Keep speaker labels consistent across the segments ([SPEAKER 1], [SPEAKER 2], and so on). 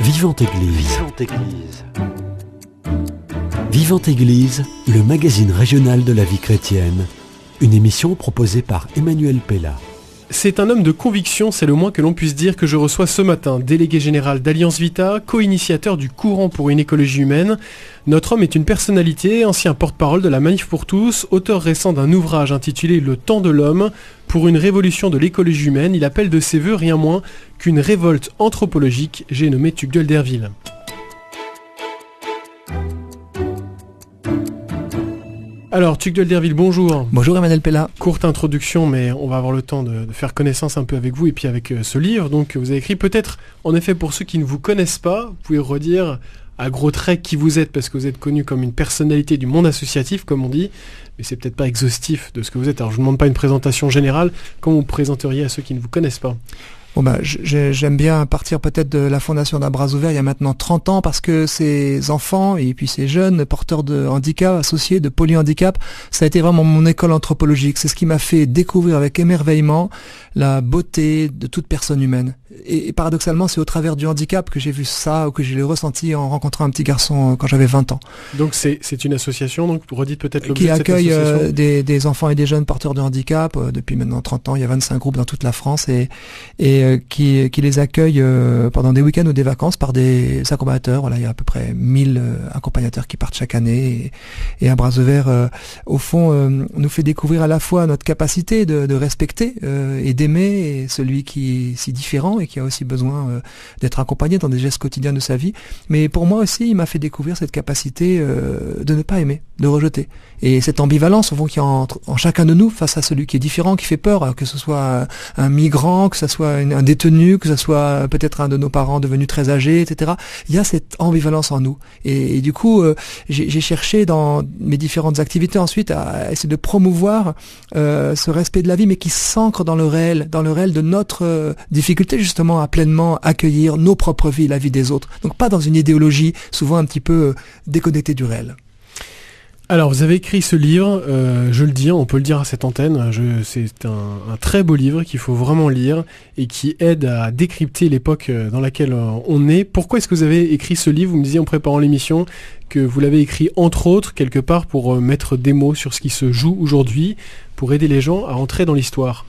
[SPEAKER 1] Vivante Église. Vivante Église. Vivante Église, le magazine régional de la vie chrétienne. Une émission proposée par Emmanuel Pella.
[SPEAKER 2] C'est un homme de conviction, c'est le moins que l'on puisse dire, que je reçois ce matin, délégué général d'Alliance Vita, co-initiateur du courant pour une écologie humaine. Notre homme est une personnalité, ancien porte-parole de la Manif pour tous, auteur récent d'un ouvrage intitulé Le temps de l'homme. Pour une révolution de l'écologie humaine, il appelle de ses vœux rien moins qu'une révolte anthropologique, j'ai nommé Tugdual d'Herville. Alors, Tugdual d'Herville, bonjour.
[SPEAKER 3] Bonjour Emmanuel Pella.
[SPEAKER 2] Courte introduction, mais on va avoir le temps de faire connaissance un peu avec vous et puis avec ce livre. Donc, vous avez écrit peut-être, en effet, pour ceux qui ne vous connaissent pas, vous pouvez redire à gros traits qui vous êtes, parce que vous êtes connu comme une personnalité du monde associatif, comme on dit, mais c'est peut-être pas exhaustif de ce que vous êtes. Alors, je ne vous demande pas une présentation générale. Comment vous présenteriez à ceux qui ne vous connaissent pas ?
[SPEAKER 3] Bon j'aime bien partir peut-être de la fondation d'un bras ouvert il y a maintenant 30 ans parce que ces enfants et puis ces jeunes porteurs de handicap, associés de polyhandicap, ça a été vraiment mon école anthropologique. C'est ce qui m'a fait découvrir avec émerveillement la beauté de toute personne humaine. Et paradoxalement, c'est au travers du handicap que j'ai vu ça ou que je l'ai ressenti en rencontrant un petit garçon quand j'avais 20 ans.
[SPEAKER 2] Donc c'est une association, donc redites peut-être l'objet
[SPEAKER 3] qui
[SPEAKER 2] de cette
[SPEAKER 3] accueille
[SPEAKER 2] association.
[SPEAKER 3] Des enfants et des jeunes porteurs de handicap depuis maintenant 30 ans. Il y a 25 groupes dans toute la France et qui les accueille pendant des week-ends ou des vacances par des accompagnateurs. Voilà, il y a à peu près 1000 accompagnateurs qui partent chaque année et à bras ouverts, au fond, nous fait découvrir à la fois notre capacité de respecter et d'aimer celui qui est si différent et qui a aussi besoin d'être accompagné dans des gestes quotidiens de sa vie. Mais pour moi aussi, il m'a fait découvrir cette capacité de ne pas aimer, de rejeter. Et cette ambivalence, au fond, qui est en chacun de nous face à celui qui est différent, qui fait peur, que ce soit un migrant, que ce soit un détenu, que ce soit peut-être un de nos parents devenus très âgés, etc. Il y a cette ambivalence en nous. Et du coup, j'ai cherché dans mes différentes activités ensuite à essayer de promouvoir ce respect de la vie, mais qui s'ancre dans le réel de notre difficulté justement à pleinement accueillir nos propres vies, la vie des autres. Donc pas dans une idéologie souvent un petit peu déconnectée du réel.
[SPEAKER 2] Alors, vous avez écrit ce livre, je le dis, on peut le dire à cette antenne, c'est un très beau livre qu'il faut vraiment lire et qui aide à décrypter l'époque dans laquelle on est. Pourquoi est-ce que vous avez écrit ce livre ? Vous me disiez en préparant l'émission que vous l'avez écrit entre autres quelque part pour mettre des mots sur ce qui se joue aujourd'hui, pour aider les gens à entrer dans l'histoire.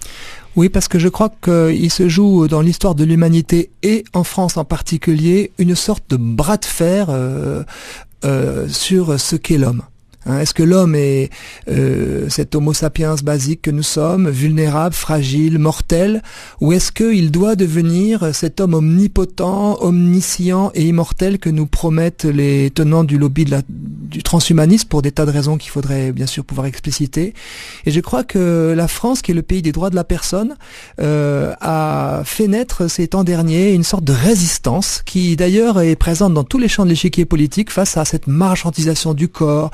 [SPEAKER 3] Oui, parce que je crois qu'il se joue dans l'histoire de l'humanité et en France en particulier une sorte de bras de fer sur ce qu'est l'homme. Est-ce que l'homme est cet homo sapiens basique que nous sommes, vulnérable, fragile, mortel, ou est-ce qu'il doit devenir cet homme omnipotent, omniscient et immortel que nous promettent les tenants du lobby du transhumanisme pour des tas de raisons qu'il faudrait bien sûr pouvoir expliciter. Et je crois que la France, qui est le pays des droits de la personne, a fait naître ces temps derniers une sorte de résistance qui d'ailleurs est présente dans tous les champs de l'échiquier politique face à cette marchandisation du corps,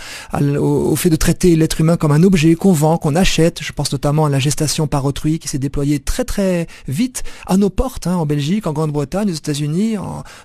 [SPEAKER 3] au fait de traiter l'être humain comme un objet qu'on vend, qu'on achète. Je pense notamment à la gestation par autrui qui s'est déployée très très vite à nos portes, en Belgique, en Grande-Bretagne, aux États-Unis,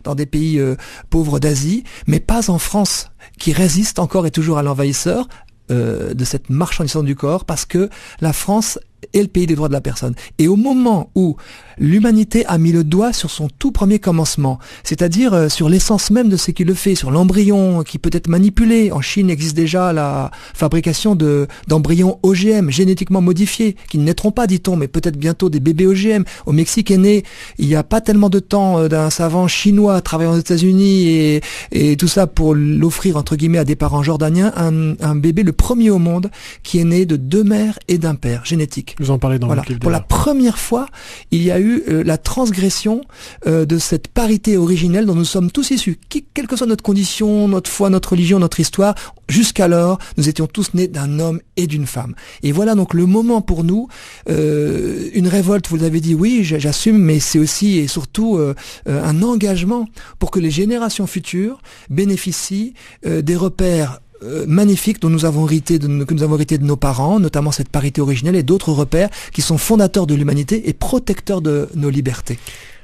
[SPEAKER 3] dans des pays pauvres d'Asie, mais pas en France, qui résiste encore et toujours à l'envahisseur de cette marchandisation du corps, parce que la France est le pays des droits de la personne. Et au moment où l'humanité a mis le doigt sur son tout premier commencement, c'est-à-dire sur l'essence même de ce qui le fait, sur l'embryon qui peut être manipulé. En Chine existe déjà la fabrication d'embryons OGM, génétiquement modifiés, qui ne naîtront pas, dit-on, mais peut-être bientôt des bébés OGM. Au Mexique est né, il n'y a pas tellement de temps, d'un savant chinois travaillant aux États-Unis et tout ça pour l'offrir, entre guillemets, à des parents jordaniens, un bébé, le premier au monde, qui est né de 2 mères et d'un père, génétique.
[SPEAKER 2] Vous en parlez dans votre livre.
[SPEAKER 3] Pour la première fois, il y a eu la transgression de cette parité originelle dont nous sommes tous issus. Quelle que soit notre condition, notre foi, notre religion, notre histoire, jusqu'alors, nous étions tous nés d'un homme et d'une femme. Et voilà donc le moment pour nous, une révolte, vous l'avez dit, oui, j'assume, mais c'est aussi et surtout un engagement pour que les générations futures bénéficient des repères magnifiques dont nous avons hérité de nos parents, notamment cette parité originelle et d'autres repères qui sont fondateurs de l'humanité et protecteurs de nos libertés.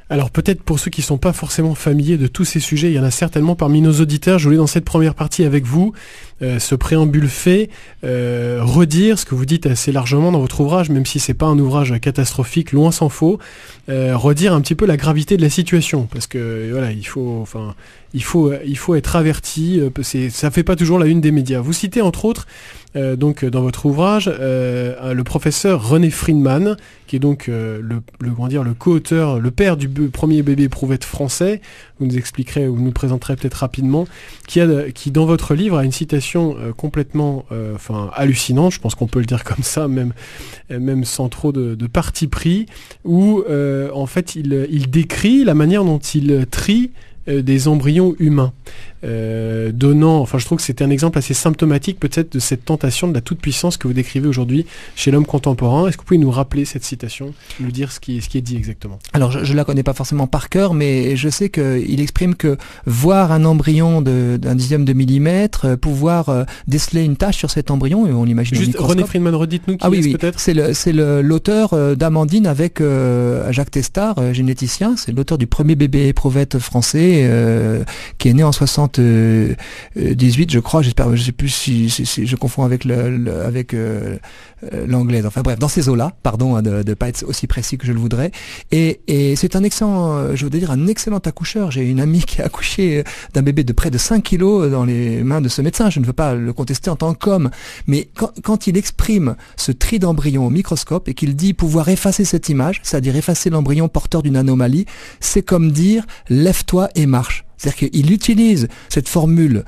[SPEAKER 2] Alors peut-être pour ceux qui ne sont pas forcément familiers de tous ces sujets, il y en a certainement parmi nos auditeurs. Je voulais dans cette première partie avec vous ce préambule fait, redire ce que vous dites assez largement dans votre ouvrage, même si c'est pas un ouvrage catastrophique, loin s'en faut, redire un petit peu la gravité de la situation, parce que voilà, il faut être averti. Ça fait pas toujours la une des médias. Vous citez entre autres, donc dans votre ouvrage, le professeur René Friedman, qui est donc le co-auteur, le père du premier bébé éprouvette français. Vous nous expliquerez, ou nous présenterez peut-être rapidement, qui dans votre livre a une citation complètement, hallucinante. Je pense qu'on peut le dire comme ça, même sans trop de parti pris, où en fait il décrit la manière dont il trie des embryons humains, je trouve que c'était un exemple assez symptomatique peut-être de cette tentation de la toute-puissance que vous décrivez aujourd'hui chez l'homme contemporain. Est-ce que vous pouvez nous rappeler cette citation, nous dire ce qui est dit exactement?
[SPEAKER 3] Alors je la connais pas forcément par cœur, mais je sais qu'il exprime que voir un embryon d'un dixième de millimètre, pouvoir déceler une tache sur cet embryon, et on l'imagine au microscope.
[SPEAKER 2] René Friedman, redites-nous qui est-ce peut-être?
[SPEAKER 3] C'est l'auteur d'Amandine avec Jacques Testard, généticien. C'est l'auteur du premier bébé éprouvette français, qui est né en 78, je crois. J'espère, je sais plus si je confonds avec l'anglaise. Enfin bref, dans ces eaux-là, pardon de pas être aussi précis que je le voudrais. Et c'est un excellent, je voudrais dire un excellent accoucheur. J'ai une amie qui a accouché d'un bébé de près de 5 kilos dans les mains de ce médecin. Je ne veux pas le contester en tant qu'homme, mais quand il exprime ce tri d'embryon au microscope et qu'il dit pouvoir effacer cette image, c'est-à-dire effacer l'embryon porteur d'une anomalie, c'est comme dire lève-toi et marche. C'est-à-dire qu'il utilise cette formule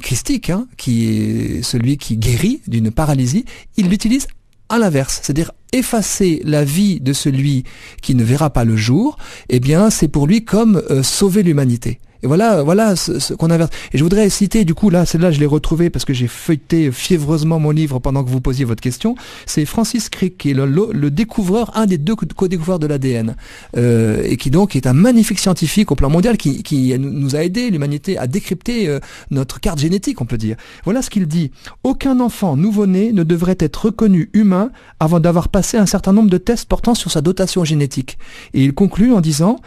[SPEAKER 3] christique, qui est celui qui guérit d'une paralysie, il l'utilise à l'inverse, c'est-à-dire effacer la vie de celui qui ne verra pas le jour, eh bien c'est pour lui comme sauver l'humanité. Et voilà ce qu'on inverse. Et je voudrais citer, du coup, celle-là, je l'ai retrouvée parce que j'ai feuilleté fiévreusement mon livre pendant que vous posiez votre question. C'est Francis Crick, qui est le découvreur, un des deux co-découvreurs de l'ADN, et qui donc est un magnifique scientifique au plan mondial qui nous a aidé, l'humanité, à décrypter notre carte génétique, on peut dire. Voilà ce qu'il dit. Aucun enfant nouveau-né ne devrait être reconnu humain avant d'avoir passé un certain nombre de tests portant sur sa dotation génétique. Et il conclut en disant,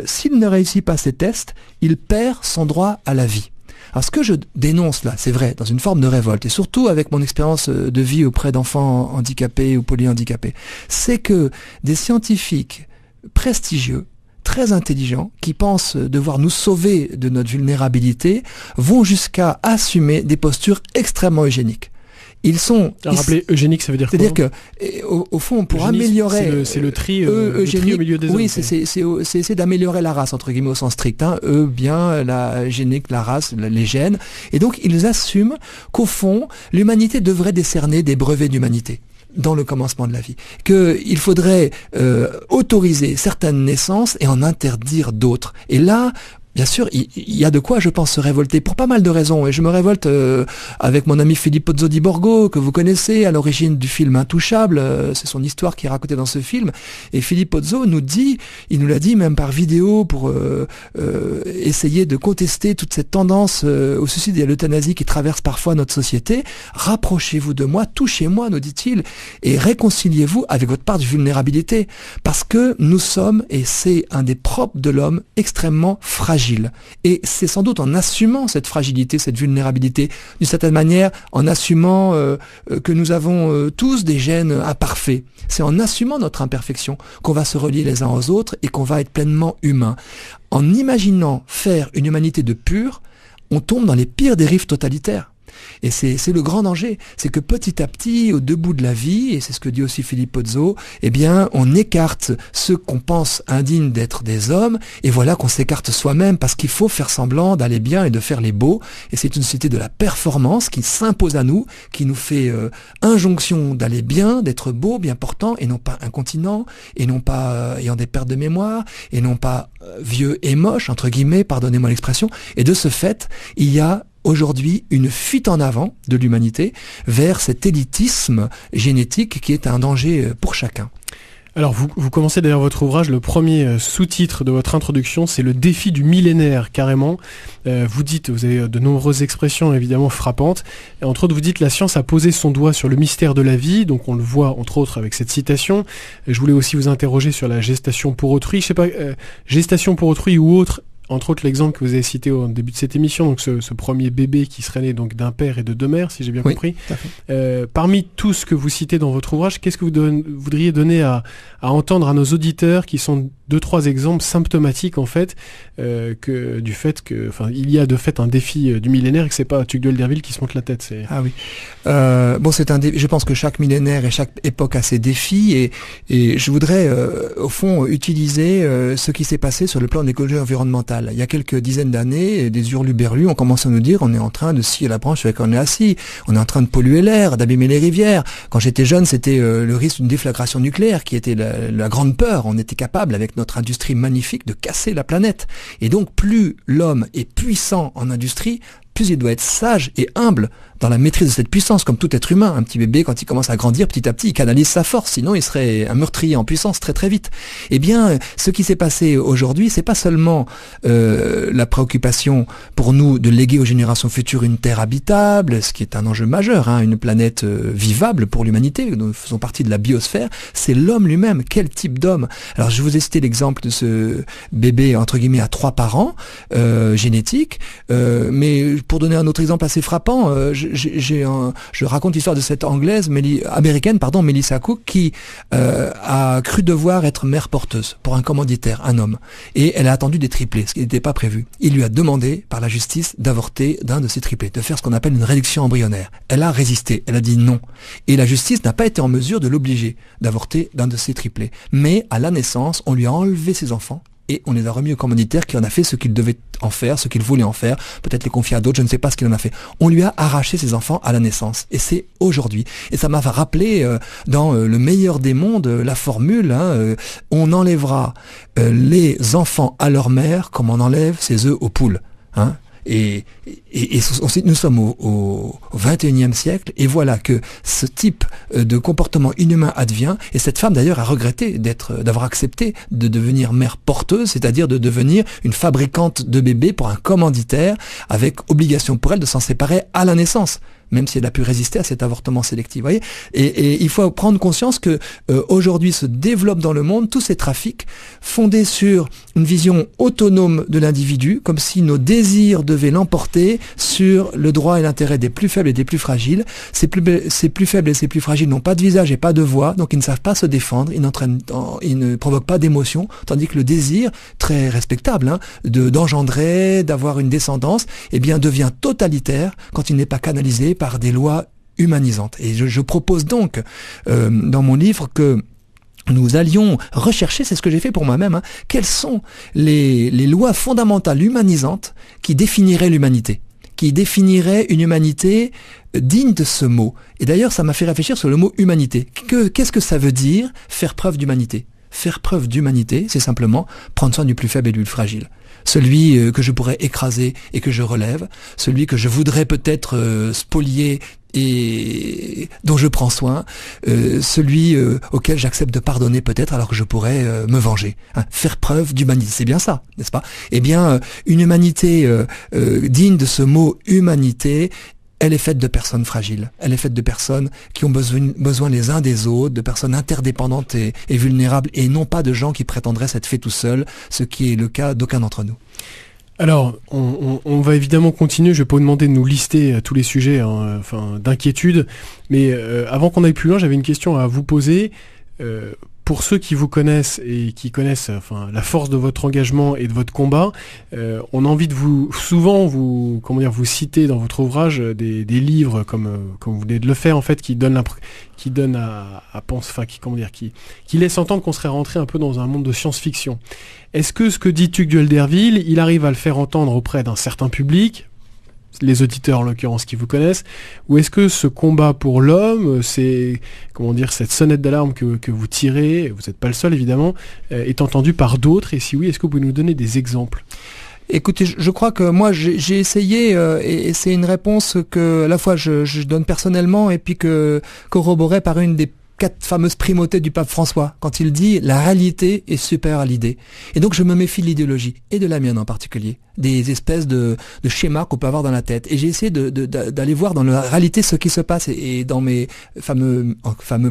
[SPEAKER 3] s'il ne réussit pas ces tests, il perd son droit à la vie. Alors ce que je dénonce là, c'est vrai, dans une forme de révolte, et surtout avec mon expérience de vie auprès d'enfants handicapés ou polyhandicapés, c'est que des scientifiques prestigieux, très intelligents, qui pensent devoir nous sauver de notre vulnérabilité, vont jusqu'à assumer des postures extrêmement eugéniques.
[SPEAKER 2] Rappeler eugénique, ça veut dire quoi?
[SPEAKER 3] C'est-à-dire que, au fond, pour améliorer...
[SPEAKER 2] C'est le tri au milieu des hommes.
[SPEAKER 3] Oui, c'est essayer d'améliorer la race, entre guillemets, au sens strict. Bien, la génique, la race, les gènes. Et donc, ils assument qu'au fond, l'humanité devrait décerner des brevets d'humanité dans le commencement de la vie. Qu'il faudrait autoriser certaines naissances et en interdire d'autres. Et là... Bien sûr, il y a de quoi, je pense, se révolter pour pas mal de raisons. Et je me révolte avec mon ami Filippo Zodi Borgo, que vous connaissez, à l'origine du film Intouchable. C'est son histoire qui est racontée dans ce film. Et Filippo Zodi nous dit, il nous l'a dit même par vidéo, pour essayer de contester toute cette tendance au suicide et à l'euthanasie qui traverse parfois notre société. Rapprochez-vous de moi, touchez-moi, nous dit-il, et réconciliez-vous avec votre part de vulnérabilité. Parce que nous sommes, et c'est un des propres de l'homme, extrêmement fragile. Et c'est sans doute en assumant cette fragilité, cette vulnérabilité, d'une certaine manière, en assumant que nous avons tous des gènes imparfaits. C'est en assumant notre imperfection qu'on va se relier les uns aux autres et qu'on va être pleinement humain. En imaginant faire une humanité de pure, on tombe dans les pires dérives totalitaires. Et c'est le grand danger, c'est que petit à petit, au debout de la vie, et c'est ce que dit aussi Philippe Pozzo, eh bien, on écarte ceux qu'on pense indignes d'être des hommes, et voilà qu'on s'écarte soi-même, parce qu'il faut faire semblant d'aller bien et de faire les beaux, et c'est une société de la performance qui s'impose à nous, qui nous fait injonction d'aller bien, d'être beau, bien portant, et non pas incontinent, et non pas ayant des pertes de mémoire, et non pas vieux et moche, entre guillemets, pardonnez-moi l'expression, et de ce fait, il y a aujourd'hui une fuite en avant de l'humanité vers cet élitisme génétique qui est un danger pour chacun.
[SPEAKER 2] Alors vous commencez d'ailleurs votre ouvrage, le premier sous-titre de votre introduction, c'est le défi du millénaire, carrément. Vous avez de nombreuses expressions évidemment frappantes. Et entre autres, vous dites la science a posé son doigt sur le mystère de la vie, donc on le voit entre autres avec cette citation. Je voulais aussi vous interroger sur la gestation pour autrui. Je sais pas, gestation pour autrui ou autre, entre autres l'exemple que vous avez cité au début de cette émission, donc ce premier bébé qui serait né donc d'un père et de deux mères, si j'ai bien compris.
[SPEAKER 3] Tout à fait.
[SPEAKER 2] Parmi tout ce que vous citez dans votre ouvrage, qu'est-ce que vous voudriez donner à entendre à nos auditeurs qui sont 2-3 exemples symptomatiques en fait du fait que, enfin, il y a de fait un défi du millénaire et que c'est pas Tugdual d'Urville qui se monte la tête.
[SPEAKER 3] Ah oui. Bon, je pense que chaque millénaire et chaque époque a ses défis et je voudrais au fond utiliser ce qui s'est passé sur le plan de l'écologie environnementale. Il y a quelques dizaines d'années, des hurluberlus ont commencé à nous dire on est en train de scier la branche sur laquelle on est assis, on est en train de polluer l'air, d'abîmer les rivières. Quand j'étais jeune, c'était le risque d'une déflagration nucléaire qui était la grande peur. On était capable, avec notre industrie magnifique, de casser la planète. Et donc, plus l'homme est puissant en industrie, plus il doit être sage et humble dans la maîtrise de cette puissance, comme tout être humain. Un petit bébé, quand il commence à grandir, petit à petit, il canalise sa force, sinon il serait un meurtrier en puissance très très vite. Eh bien, ce qui s'est passé aujourd'hui, c'est pas seulement la préoccupation pour nous de léguer aux générations futures une terre habitable, ce qui est un enjeu majeur, une planète vivable pour l'humanité, nous faisons partie de la biosphère, c'est l'homme lui-même. Quel type d'homme? Alors, je vous ai cité l'exemple de ce bébé, entre guillemets, à 3 parents, génétique, mais pour donner un autre exemple assez frappant, je raconte l'histoire de cette américaine, Melissa Cook, qui a cru devoir être mère porteuse pour un commanditaire, un homme. Et elle a attendu des triplés, ce qui n'était pas prévu. Il lui a demandé par la justice d'avorter d'un de ses triplés, de faire ce qu'on appelle une réduction embryonnaire. Elle a résisté, elle a dit non. Et la justice n'a pas été en mesure de l'obliger d'avorter d'un de ses triplés. Mais à la naissance, on lui a enlevé ses enfants. Et on les a remis au commanditaire qui en a fait ce qu'il devait en faire, ce qu'il voulait en faire, peut-être les confier à d'autres, je ne sais pas ce qu'il en a fait. On lui a arraché ses enfants à la naissance. Et c'est aujourd'hui. Et ça m'a rappelé, dans le meilleur des mondes, la formule, on enlèvera les enfants à leur mère comme on enlève ses œufs aux poules. Et nous sommes au XXIe siècle et voilà que ce type de comportement inhumain advient et cette femme d'ailleurs a regretté d'avoir accepté de devenir mère porteuse, c'est-à-dire de devenir une fabricante de bébés pour un commanditaire avec obligation pour elle de s'en séparer à la naissance, même si elle a pu résister à cet avortement sélectif. Voyez, et il faut prendre conscience que aujourd'hui se développent dans le monde tous ces trafics fondés sur une vision autonome de l'individu, comme si nos désirs devaient l'emporter sur le droit et l'intérêt des plus faibles et des plus fragiles. Ces plus faibles et ces plus fragiles n'ont pas de visage et pas de voix, donc ils ne savent pas se défendre, ils ne provoquent pas d'émotion, tandis que le désir, très respectable, d'engendrer, d'avoir une descendance, devient totalitaire quand il n'est pas canalisé par des lois humanisantes. Et je propose donc dans mon livre que nous allions rechercher, c'est ce que j'ai fait pour moi-même, quelles sont les lois fondamentales humanisantes qui définiraient l'humanité, qui définiraient une humanité digne de ce mot. Et d'ailleurs, ça m'a fait réfléchir sur le mot humanité. Qu'est-ce que ça veut dire faire preuve d'humanité? Faire preuve d'humanité, c'est simplement prendre soin du plus faible et du plus fragile. Celui que je pourrais écraser et que je relève, celui que je voudrais peut-être spolier et dont je prends soin, celui auquel j'accepte de pardonner peut-être alors que je pourrais me venger. Faire preuve d'humanité, c'est bien ça, n'est-ce pas? Une humanité digne de ce mot humanité, elle est faite de personnes fragiles, elle est faite de personnes qui ont besoin les uns des autres, de personnes interdépendantes et vulnérables, et non pas de gens qui prétendraient s'être faits tout seuls, ce qui est le cas d'aucun d'entre nous.
[SPEAKER 2] Alors, on va évidemment continuer, je vais pas vous demander de nous lister tous les sujets d'inquiétude, mais avant qu'on aille plus loin, j'avais une question à vous poser. Pour ceux qui vous connaissent et qui connaissent la force de votre engagement et de votre combat, on a envie de vous citer dans votre ouvrage des livres comme vous venez de le faire en fait, qui laissent entendre qu'on serait rentré un peu dans un monde de science-fiction. Est-ce que ce que dit Tugdual d'Urville, il arrive à le faire entendre auprès d'un certain public, les auditeurs en l'occurrence qui vous connaissent, ou est-ce que ce combat pour l'homme, cette sonnette d'alarme que vous tirez, vous n'êtes pas le seul évidemment, est entendu par d'autres, et si oui, est-ce que vous pouvez nous donner des exemples?
[SPEAKER 3] Écoutez, je crois que moi j'ai essayé, et c'est une réponse que à la fois je donne personnellement et puis que corroborée par une des 4 fameuses primautés du pape François, quand il dit « la réalité est supérieure à l'idée ». Et donc je me méfie de l'idéologie, et de la mienne en particulier, des espèces de schémas qu'on peut avoir dans la tête. Et j'ai essayé d'aller voir dans la réalité ce qui se passe. Et dans mes fameux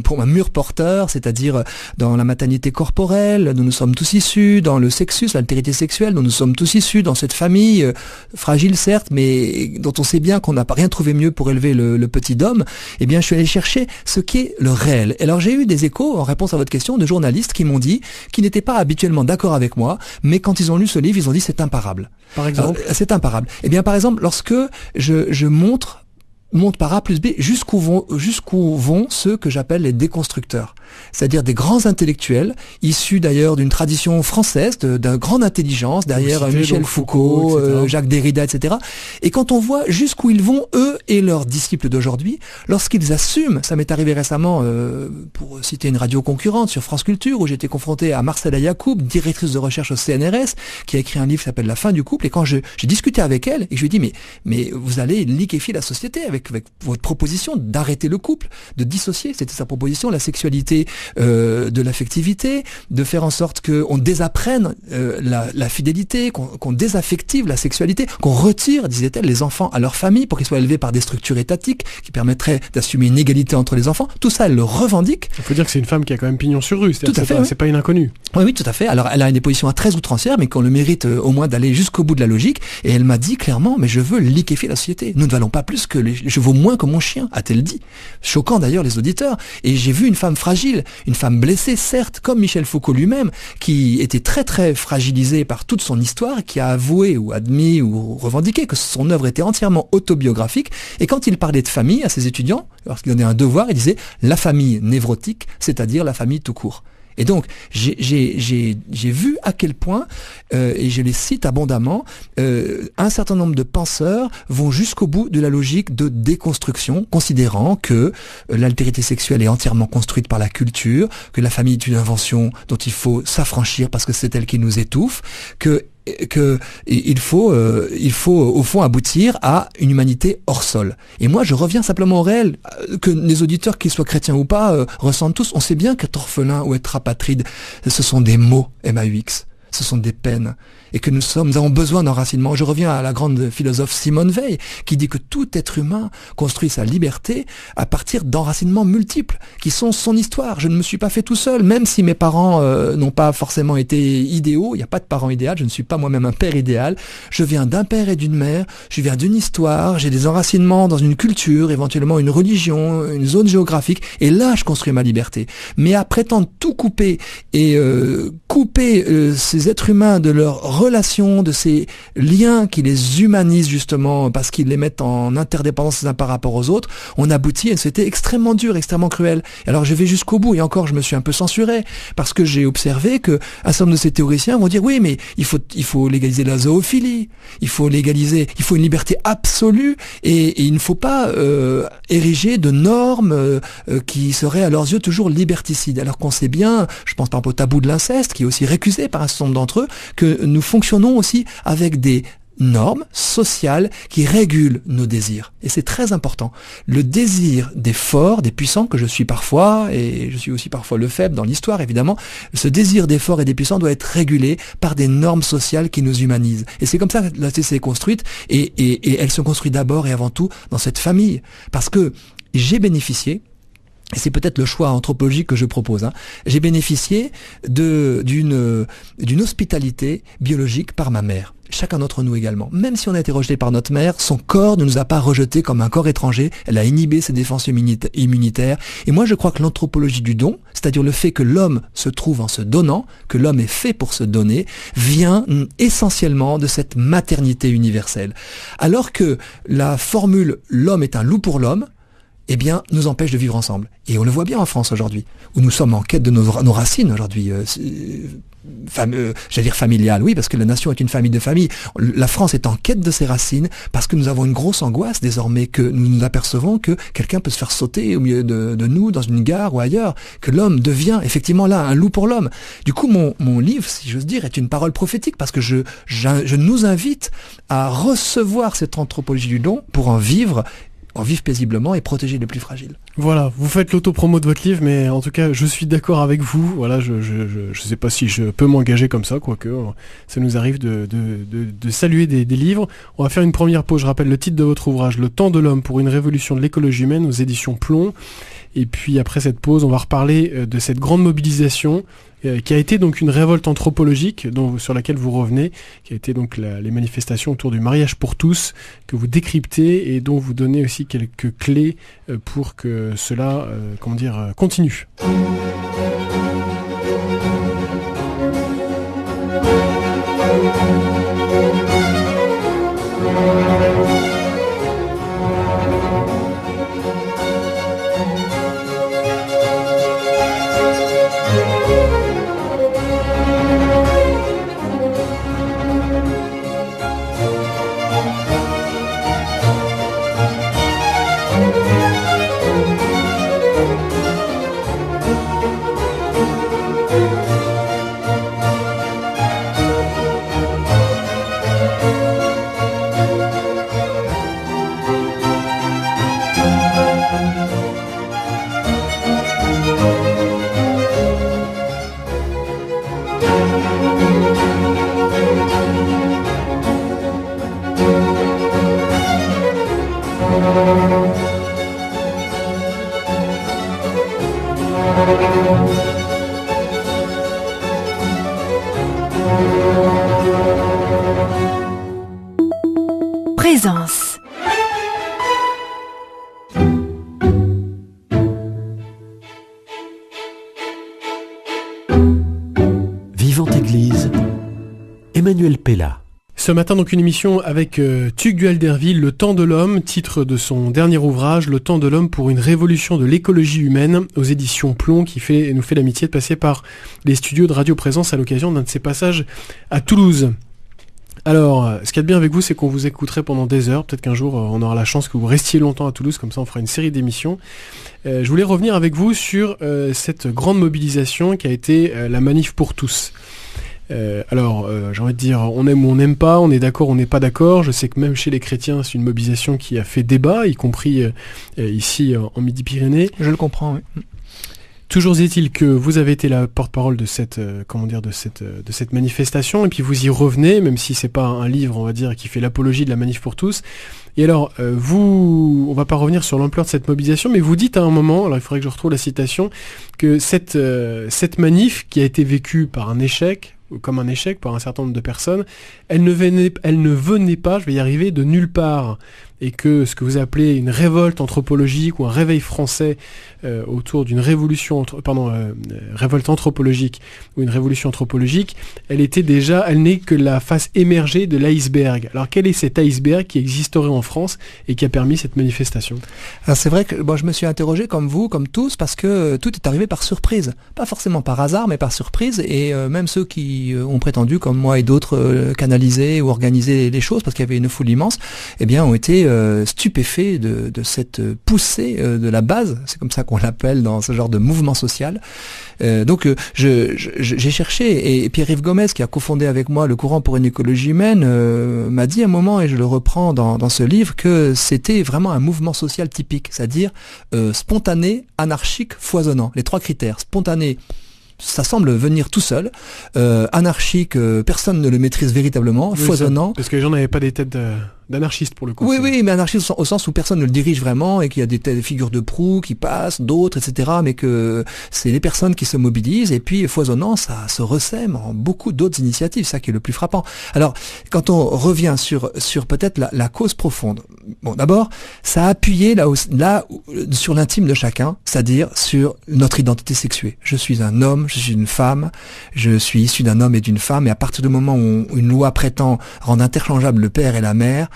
[SPEAKER 3] pour ma mur porteur, c'est-à-dire dans la maternité corporelle, dont nous sommes tous issus, dans le sexus, l'altérité sexuelle, dont nous sommes tous issus, dans cette famille fragile certes, mais dont on sait bien qu'on n'a pas rien trouvé mieux pour élever le petit homme, eh bien je suis allé chercher ce qui est le réel. Et alors j'ai eu des échos, en réponse à votre question, de journalistes qui m'ont dit qu'ils n'étaient pas habituellement d'accord avec moi, mais quand ils ont lu ce livre, ils ont dit c'est imparable.
[SPEAKER 2] Par exemple,
[SPEAKER 3] c'est imparable. Eh bien par exemple, lorsque je montre par A plus B jusqu'où vont ceux que j'appelle les déconstructeurs, c'est-à-dire des grands intellectuels issus d'ailleurs d'une tradition française de grande intelligence, derrière Michel Foucault, Jacques Derrida, etc. Et quand on voit jusqu'où ils vont, eux et leurs disciples d'aujourd'hui, lorsqu'ils assument, ça m'est arrivé récemment pour citer une radio concurrente sur France Culture, où j'étais confronté à Marcella Yacoub, directrice de recherche au CNRS, qui a écrit un livre qui s'appelle La fin du couple, et quand j'ai discuté avec elle, et je lui ai dit mais vous allez liquéfier la société avec votre proposition d'arrêter le couple, de dissocier, c'était sa proposition, la sexualité de l'affectivité, de faire en sorte qu'on désapprenne la fidélité, qu'on désaffective la sexualité, qu'on retire, disait-elle, les enfants à leur famille pour qu'ils soient élevés par des structures étatiques qui permettraient d'assumer une égalité entre les enfants. Tout ça, elle le revendique.
[SPEAKER 2] Il faut dire que c'est une femme qui a quand même pignon sur rue, c'est pas une inconnue.
[SPEAKER 3] Oui, tout à fait. Alors, elle a des positions très outrancières, mais qu'on le mérite au moins d'aller jusqu'au bout de la logique. Et elle m'a dit clairement, mais je veux liquéfier la société. Nous ne valons pas plus que je vaux moins que mon chien, a-t-elle dit. Choquant d'ailleurs les auditeurs. Et j'ai vu une femme fragile, une femme blessée, certes, comme Michel Foucault lui-même, qui était très très fragilisée par toute son histoire, qui a avoué ou admis ou revendiqué que son œuvre était entièrement autobiographique. Et quand il parlait de famille à ses étudiants, lorsqu'il donnait un devoir, il disait la famille névrotique, c'est-à-dire la famille tout court. Et donc, j'ai vu à quel point, et je les cite abondamment, un certain nombre de penseurs vont jusqu'au bout de la logique de déconstruction, considérant que l'altérité sexuelle est entièrement construite par la culture, que la famille est une invention dont il faut s'affranchir parce que c'est elle qui nous étouffe, que il faut au fond aboutir à une humanité hors sol. Et moi je reviens simplement au réel, que les auditeurs, qu'ils soient chrétiens ou pas, ressentent tous. On sait bien qu'être orphelin ou être apatride, ce sont des mots MAUX, ce sont des peines, et que nous avons besoin d'enracinement. Je reviens à la grande philosophe Simone Veil, qui dit que tout être humain construit sa liberté à partir d'enracinements multiples, qui sont son histoire. Je ne me suis pas fait tout seul, même si mes parents n'ont pas forcément été idéaux. Il n'y a pas de parent idéal, je ne suis pas moi-même un père idéal. Je viens d'un père et d'une mère, je viens d'une histoire, j'ai des enracinements dans une culture, éventuellement une religion, une zone géographique, et là je construis ma liberté. Mais à prétendre tout couper et couper ces êtres humains de leur relation, de ces liens qui les humanisent justement parce qu'ils les mettent en interdépendance les uns par rapport aux autres, on aboutit à une société extrêmement dure, extrêmement cruelle. Et alors je vais jusqu'au bout, et encore je me suis un peu censuré parce que j'ai observé que un certain nombre de ces théoriciens vont dire oui mais il faut légaliser la zoophilie, il faut une liberté absolue, et il ne faut pas ériger de normes qui seraient à leurs yeux toujours liberticides, alors qu'on sait bien, je pense par exemple au tabou de l'inceste qui est aussi récusé par un certain nombre d'entre eux, que nous fonctionnons aussi avec des normes sociales qui régulent nos désirs. Et c'est très important. Le désir des forts, des puissants, que je suis parfois, et je suis aussi parfois le faible dans l'histoire évidemment, ce désir des forts et des puissants doit être régulé par des normes sociales qui nous humanisent. Et c'est comme ça que la société est construite, et elle se construit d'abord et avant tout dans cette famille. Parce que j'ai bénéficié, et c'est peut-être le choix anthropologique que je propose, j'ai bénéficié d'une hospitalité biologique par ma mère. Chacun d'entre nous également. Même si on a été rejeté par notre mère, son corps ne nous a pas rejetés comme un corps étranger. Elle a inhibé ses défenses immunitaires. Et moi, je crois que l'anthropologie du don, c'est-à-dire le fait que l'homme se trouve en se donnant, que l'homme est fait pour se donner, vient essentiellement de cette maternité universelle. Alors que la formule « l'homme est un loup pour l'homme », eh bien, nous empêche de vivre ensemble. Et on le voit bien en France aujourd'hui, où nous sommes en quête de nos racines aujourd'hui, j'allais dire familiale, oui, parce que la nation est une famille de familles. La France est en quête de ses racines, parce que nous avons une grosse angoisse désormais, que nous nous apercevons que quelqu'un peut se faire sauter au milieu de nous, dans une gare ou ailleurs, que l'homme devient effectivement là un loup pour l'homme. Du coup, mon livre, si j'ose dire, est une parole prophétique, parce que je nous invite à recevoir cette anthropologie du don pour en vivre en vivre paisiblement et protéger les plus fragiles.
[SPEAKER 2] Voilà, vous faites l'auto-promo de votre livre, mais en tout cas, je suis d'accord avec vous. Voilà, je sais pas si je peux m'engager comme ça, quoique ça nous arrive de saluer des livres. On va faire une première pause. Je rappelle le titre de votre ouvrage, Le temps de l'homme pour une révolution de l'écologie humaine, aux éditions Plomb. Et puis après cette pause, on va reparler de cette grande mobilisation qui a été donc une révolte anthropologique sur laquelle vous revenez, qui a été donc les manifestations autour du mariage pour tous, que vous décryptez et dont vous donnez aussi quelques clés pour que cela continue.
[SPEAKER 4] Présence.
[SPEAKER 1] Vivante Église, Emmanuel Pella.
[SPEAKER 2] Ce matin, donc, une émission avec Tugdual Derville, Le temps de l'homme, titre de son dernier ouvrage, Le temps de l'homme pour une révolution de l'écologie humaine, aux éditions Plomb, qui nous fait l'amitié de passer par les studios de Radio Présence à l'occasion d'un de ses passages à Toulouse. Alors, ce qu'il y a de bien avec vous, c'est qu'on vous écouterait pendant des heures. Peut-être qu'un jour, on aura la chance que vous restiez longtemps à Toulouse, comme ça on fera une série d'émissions. Je voulais revenir avec vous sur cette grande mobilisation qui a été la manif pour tous. J'ai envie de dire, on aime ou on n'aime pas, on est d'accord ou on n'est pas d'accord. Je sais que même chez les chrétiens, c'est une mobilisation qui a fait débat, y compris ici en Midi-Pyrénées.
[SPEAKER 3] Je le comprends, oui.
[SPEAKER 2] Toujours est-il que vous avez été la porte-parole de cette manifestation, et puis vous y revenez, même si c'est pas un livre, on va dire, qui fait l'apologie de la manif pour tous. Et alors, on va pas revenir sur l'ampleur de cette mobilisation, mais vous dites à un moment, alors il faudrait que je retrouve la citation, que cette manif qui a été vécue comme un échec par un certain nombre de personnes, elle ne venait pas, je vais y arriver, de nulle part. Et que ce que vous appelez une révolte anthropologique ou un réveil français autour d'une révolte anthropologique ou une révolution anthropologique, elle n'est que la face émergée de l'iceberg. Alors quel est cet iceberg qui existerait en France et qui a permis cette manifestation ?
[SPEAKER 3] Alors c'est vrai que je me suis interrogé comme vous, comme tous, parce que tout est arrivé par surprise. Pas forcément par hasard, mais par surprise. Et même ceux qui ont prétendu, comme moi et d'autres, canaliser ou organiser les choses, parce qu'il y avait une foule immense, ont été stupéfait de cette poussée de la base, c'est comme ça qu'on l'appelle dans ce genre de mouvement social. Donc j'ai cherché, et Pierre-Yves Gomez, qui a cofondé avec moi le Courant pour une écologie humaine, m'a dit à un moment, et je le reprends dans ce livre, que c'était vraiment un mouvement social typique, c'est-à-dire spontané, anarchique, foisonnant. Les trois critères: spontané, ça semble venir tout seul, anarchique, personne ne le maîtrise véritablement, foisonnant.
[SPEAKER 2] Parce que les gens n'avaient pas des têtes d'anarchistes pour le coup.
[SPEAKER 3] Oui, mais anarchiste au sens où personne ne le dirige vraiment et qu'il y a des figures de proue qui passent, d'autres, etc. Mais que c'est les personnes qui se mobilisent, et puis foisonnant, ça se ressème en beaucoup d'autres initiatives, ça qui est le plus frappant. Alors, quand on revient sur peut-être la cause profonde, bon, d'abord, ça a appuyé là sur l'intime de chacun, c'est-à-dire sur notre identité sexuée. Je suis un homme, je suis une femme, je suis issu d'un homme et d'une femme, et à partir du moment où une loi prétend rendre interchangeable le père et la mère,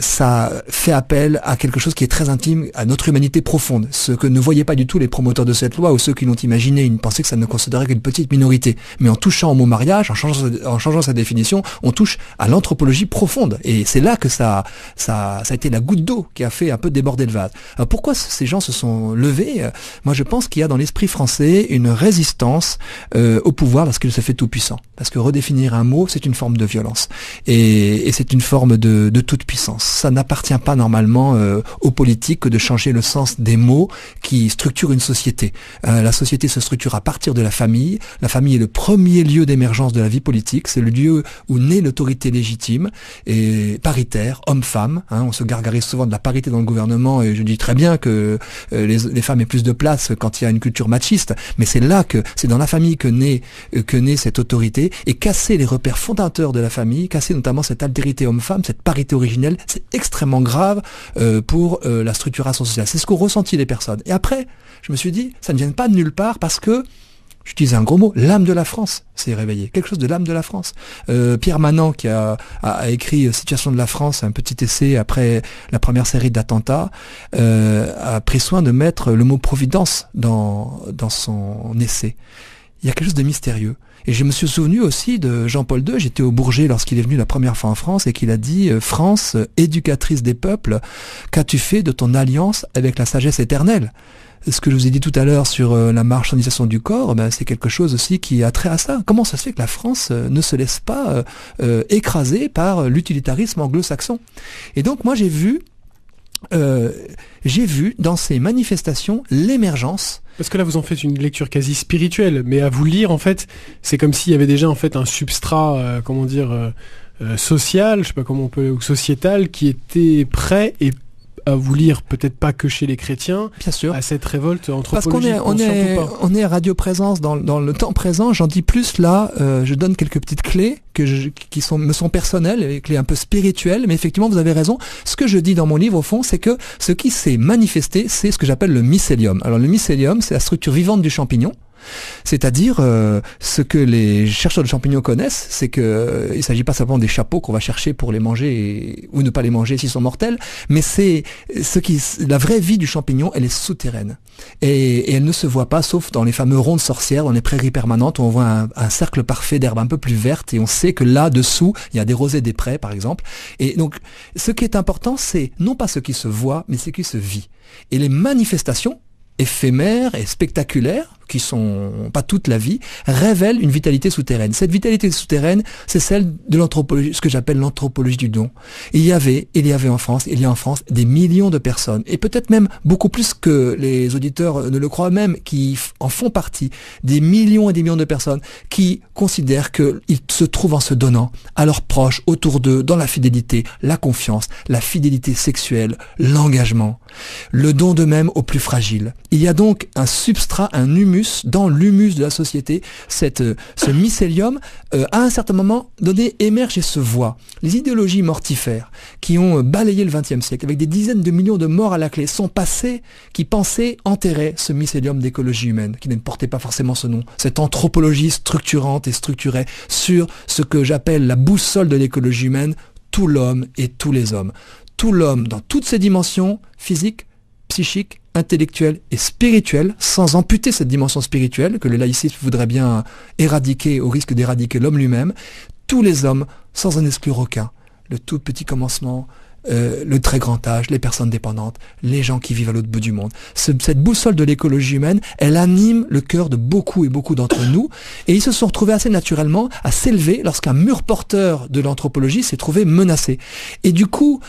[SPEAKER 3] ça fait appel à quelque chose qui est très intime, à notre humanité profonde. Ce que ne voyaient pas du tout les promoteurs de cette loi, ou ceux qui l'ont imaginé, ils pensaient que ça ne considérait qu'une petite minorité. Mais en touchant au mot mariage, en changeant sa définition, on touche à l'anthropologie profonde. Et c'est là que ça a été la goutte d'eau qui a fait un peu déborder le vase. Alors pourquoi ces gens se sont levés ? Moi je pense qu'il y a dans l'esprit français une résistance au pouvoir lorsqu'il se fait tout puissant. Parce que redéfinir un mot, c'est une forme de violence. Et c'est une forme de toute puissance. Ça n'appartient pas normalement aux politiques que de changer le sens des mots qui structurent une société. La société se structure à partir de la famille. La famille est le premier lieu d'émergence de la vie politique. C'est le lieu où naît l'autorité légitime et paritaire, homme-femme. On se gargarise souvent de la parité dans le gouvernement et je dis très bien que les femmes aient plus de place quand il y a une culture machiste. Mais c'est dans la famille que naît cette autorité, et casser les repères fondateurs de la famille, casser notamment cette altérité homme-femme, cette parité originelle, c'est extrêmement grave pour la structuration sociale. C'est ce qu'ont ressenti les personnes. Et après, je me suis dit, ça ne vient pas de nulle part parce que, j'utilise un gros mot, l'âme de la France s'est réveillée. Quelque chose de l'âme de la France. Pierre Manant, qui a écrit Situation de la France, un petit essai après la première série d'attentats, a pris soin de mettre le mot providence dans son essai. Il y a quelque chose de mystérieux. Et je me suis souvenu aussi de Jean-Paul II, j'étais au Bourget lorsqu'il est venu la première fois en France et qu'il a dit « France, éducatrice des peuples, qu'as-tu fait de ton alliance avec la sagesse éternelle ?» Ce que je vous ai dit tout à l'heure sur la marchandisation du corps, c'est quelque chose aussi qui a trait à ça. Comment ça se fait que la France ne se laisse pas écraser par l'utilitarisme anglo-saxon? Et donc moi j'ai vu dans ces manifestations l'émergence.
[SPEAKER 2] Parce que là, vous en faites une lecture quasi spirituelle, mais à vous lire, en fait, c'est comme s'il y avait déjà en fait un substrat, social, je sais pas comment on peut, ou sociétal, qui était prêt et à vous lire, peut-être pas que chez les chhretiens,
[SPEAKER 3] bien sûr,
[SPEAKER 2] à cette révolte anthropologique.
[SPEAKER 3] Parce qu'on est à Radio Présence dans le temps présent. J'en dis plus là. Je donne quelques petites clés qui me sont personnelles, des clés un peu spirituelles. Mais effectivement, vous avez raison. Ce que je dis dans mon livre, au fond, c'est que ce qui s'est manifesté, c'est ce que j'appelle le mycélium. Alors le mycélium, c'est la structure vivante du champignon. C'est-à-dire, ce que les chercheurs de champignons connaissent, c'est que il s'agit pas simplement des chapeaux qu'on va chercher pour les manger ou ne pas les manger s'ils sont mortels, mais c'est la vraie vie du champignon, elle est souterraine. Et elle ne se voit pas, sauf dans les fameux rondes sorcières, dans les prairies permanentes, où on voit un cercle parfait d'herbe un peu plus verte, et on sait que là, dessous, il y a des rosées des prés, par exemple. Et donc, ce qui est important, c'est non pas ce qui se voit, mais ce qui se vit. Et les manifestations éphémères et spectaculaires, qui sont pas toute la vie, révèlent une vitalité souterraine. Cette vitalité souterraine, c'est celle de l'anthropologie, ce que j'appelle l'anthropologie du don. Il y avait en France des millions de personnes, et peut-être même beaucoup plus que les auditeurs ne le croient même, qui en font partie, des millions et des millions de personnes qui considèrent qu'ils se trouvent en se donnant à leurs proches, autour d'eux, dans la fidélité, la confiance, la fidélité sexuelle, l'engagement, le don d'eux-mêmes aux plus fragiles. Il y a donc un substrat, un humus, dans l'humus de la société, ce mycélium, à un certain moment donné, émerge et se voit. Les idéologies mortifères qui ont balayé le XXe siècle, avec des dizaines de millions de morts à la clé, sont passées, qui pensaient enterrer ce mycélium d'écologie humaine, qui ne portait pas forcément ce nom. Cette anthropologie structurante et structurée sur ce que j'appelle la boussole de l'écologie humaine, tout l'homme et tous les hommes. Tout l'homme dans toutes ses dimensions, physiques, psychiques, intellectuelle et spirituelle, sans amputer cette dimension spirituelle que le laïcisme voudrait bien éradiquer, au risque d'éradiquer l'homme lui-même, tous les hommes, sans en exclure aucun. Le tout petit commencement, le très grand âge, les personnes dépendantes, les gens qui vivent à l'autre bout du monde. Cette boussole de l'écologie humaine, elle anime le cœur de beaucoup et beaucoup d'entre nous, et ils se sont retrouvés assez naturellement à s'élever lorsqu'un mur porteur de l'anthropologie s'est trouvé menacé. Et du coup,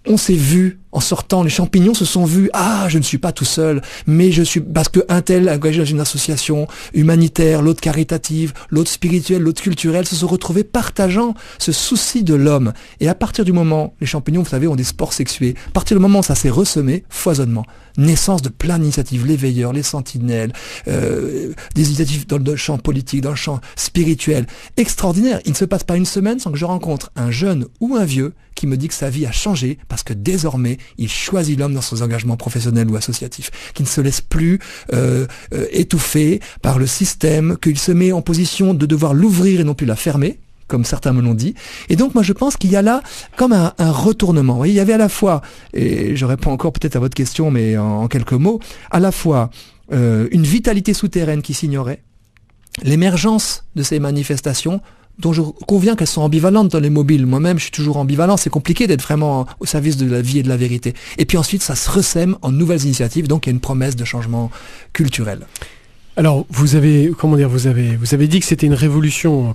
[SPEAKER 3] on s'est vu, en sortant, les champignons se sont vus, je ne suis pas tout seul, mais parce que un tel engagé dans une association humanitaire, l'autre caritative, l'autre spirituelle, l'autre culturelle, se sont retrouvés partageant ce souci de l'homme. Et à partir du moment, les champignons, vous savez, ont des spores sexués, à partir du moment où ça s'est ressemé, foisonnement. Naissance de plein d'initiatives, les veilleurs, les sentinelles, des initiatives dans le champ politique, dans le champ spirituel, extraordinaire. Il ne se passe pas une semaine sans que je rencontre un jeune ou un vieux qui me dit que sa vie a changé parce que désormais, il choisit l'homme dans ses engagements professionnels ou associatifs, qui ne se laisse plus étouffer par le système, qu'il se met en position de devoir l'ouvrir et non plus la fermer, comme certains me l'ont dit. Et donc moi je pense qu'il y a là comme un retournement. Vous voyez, il y avait à la fois, et je réponds encore peut-être à votre question, mais en quelques mots, à la fois une vitalité souterraine qui s'ignorait, l'émergence de ces manifestations, dont je conviens qu'elles sont ambivalentes dans les mobiles. Moi-même, je suis toujours ambivalent. C'est compliqué d'être vraiment au service de la vie et de la vérité. Et puis ensuite, ça se ressème en nouvelles initiatives. Donc, il y a une promesse de changement culturel.
[SPEAKER 2] Alors, vous avez dit que c'était une révolution,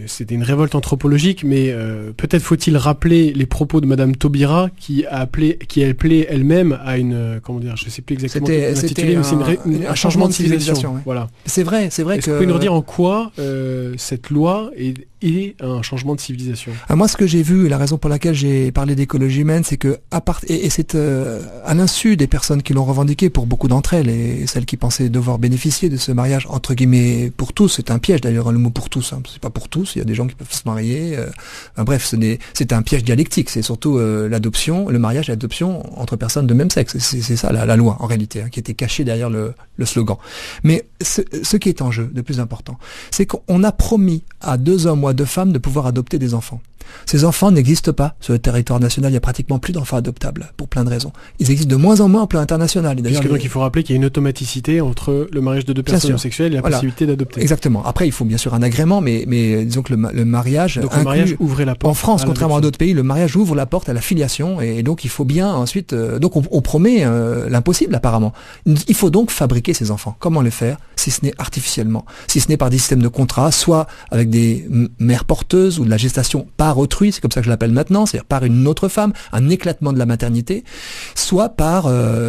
[SPEAKER 2] c'était une révolte anthropologique, mais peut-être faut-il rappeler les propos de Madame Taubira qui a appelé elle-même à une, je sais plus exactement
[SPEAKER 3] c'était
[SPEAKER 2] un changement de civilisation.
[SPEAKER 3] Ouais.
[SPEAKER 2] Voilà.
[SPEAKER 3] C'est vrai que.
[SPEAKER 2] Est-ce que vous pouvez nous redire en quoi cette loi est un changement de civilisation?
[SPEAKER 3] Moi, ce que j'ai vu, et la raison pour laquelle j'ai parlé d'écologie humaine, c'est que c'est à l'insu des personnes qui l'ont revendiqué, pour beaucoup d'entre elles, et celles qui pensaient devoir bénéficier de ce mariage entre guillemets pour tous, c'est un piège d'ailleurs, le mot pour tous, c'est pas pour tous, il y a des gens qui peuvent se marier, bref, c'est un piège dialectique, c'est surtout l'adoption, le mariage et l'adoption entre personnes de même sexe, c'est ça la loi en réalité, qui était cachée derrière le slogan. Mais ce qui est en jeu, le plus important, c'est qu'on a promis à 2 hommes ou à 2 femmes de pouvoir adopter des enfants. Ces enfants n'existent pas sur le territoire national, il n'y a pratiquement plus d'enfants adoptables, pour plein de raisons. Ils existent de moins en moins au plan international. Et
[SPEAKER 2] donc il faut rappeler qu'il y a une automaticité entre le mariage de 2 personnes homosexuelles et la possibilité d'adopter.
[SPEAKER 3] Exactement. Après, il faut bien sûr un agrément, mais disons que le mariage
[SPEAKER 2] ouvrait la porte.
[SPEAKER 3] En France, contrairement à d'autres pays, le mariage ouvre la porte à la filiation, et donc il faut bien ensuite... donc on promet l'impossible apparemment. Il faut donc fabriquer ces enfants. Comment le faire, si ce n'est artificiellement, si ce n'est par des systèmes de contrat, soit avec des mères porteuses ou de la gestation par autrui, c'est comme ça que je l'appelle maintenant, c'est-à-dire par une autre femme, un éclatement de la maternité, soit par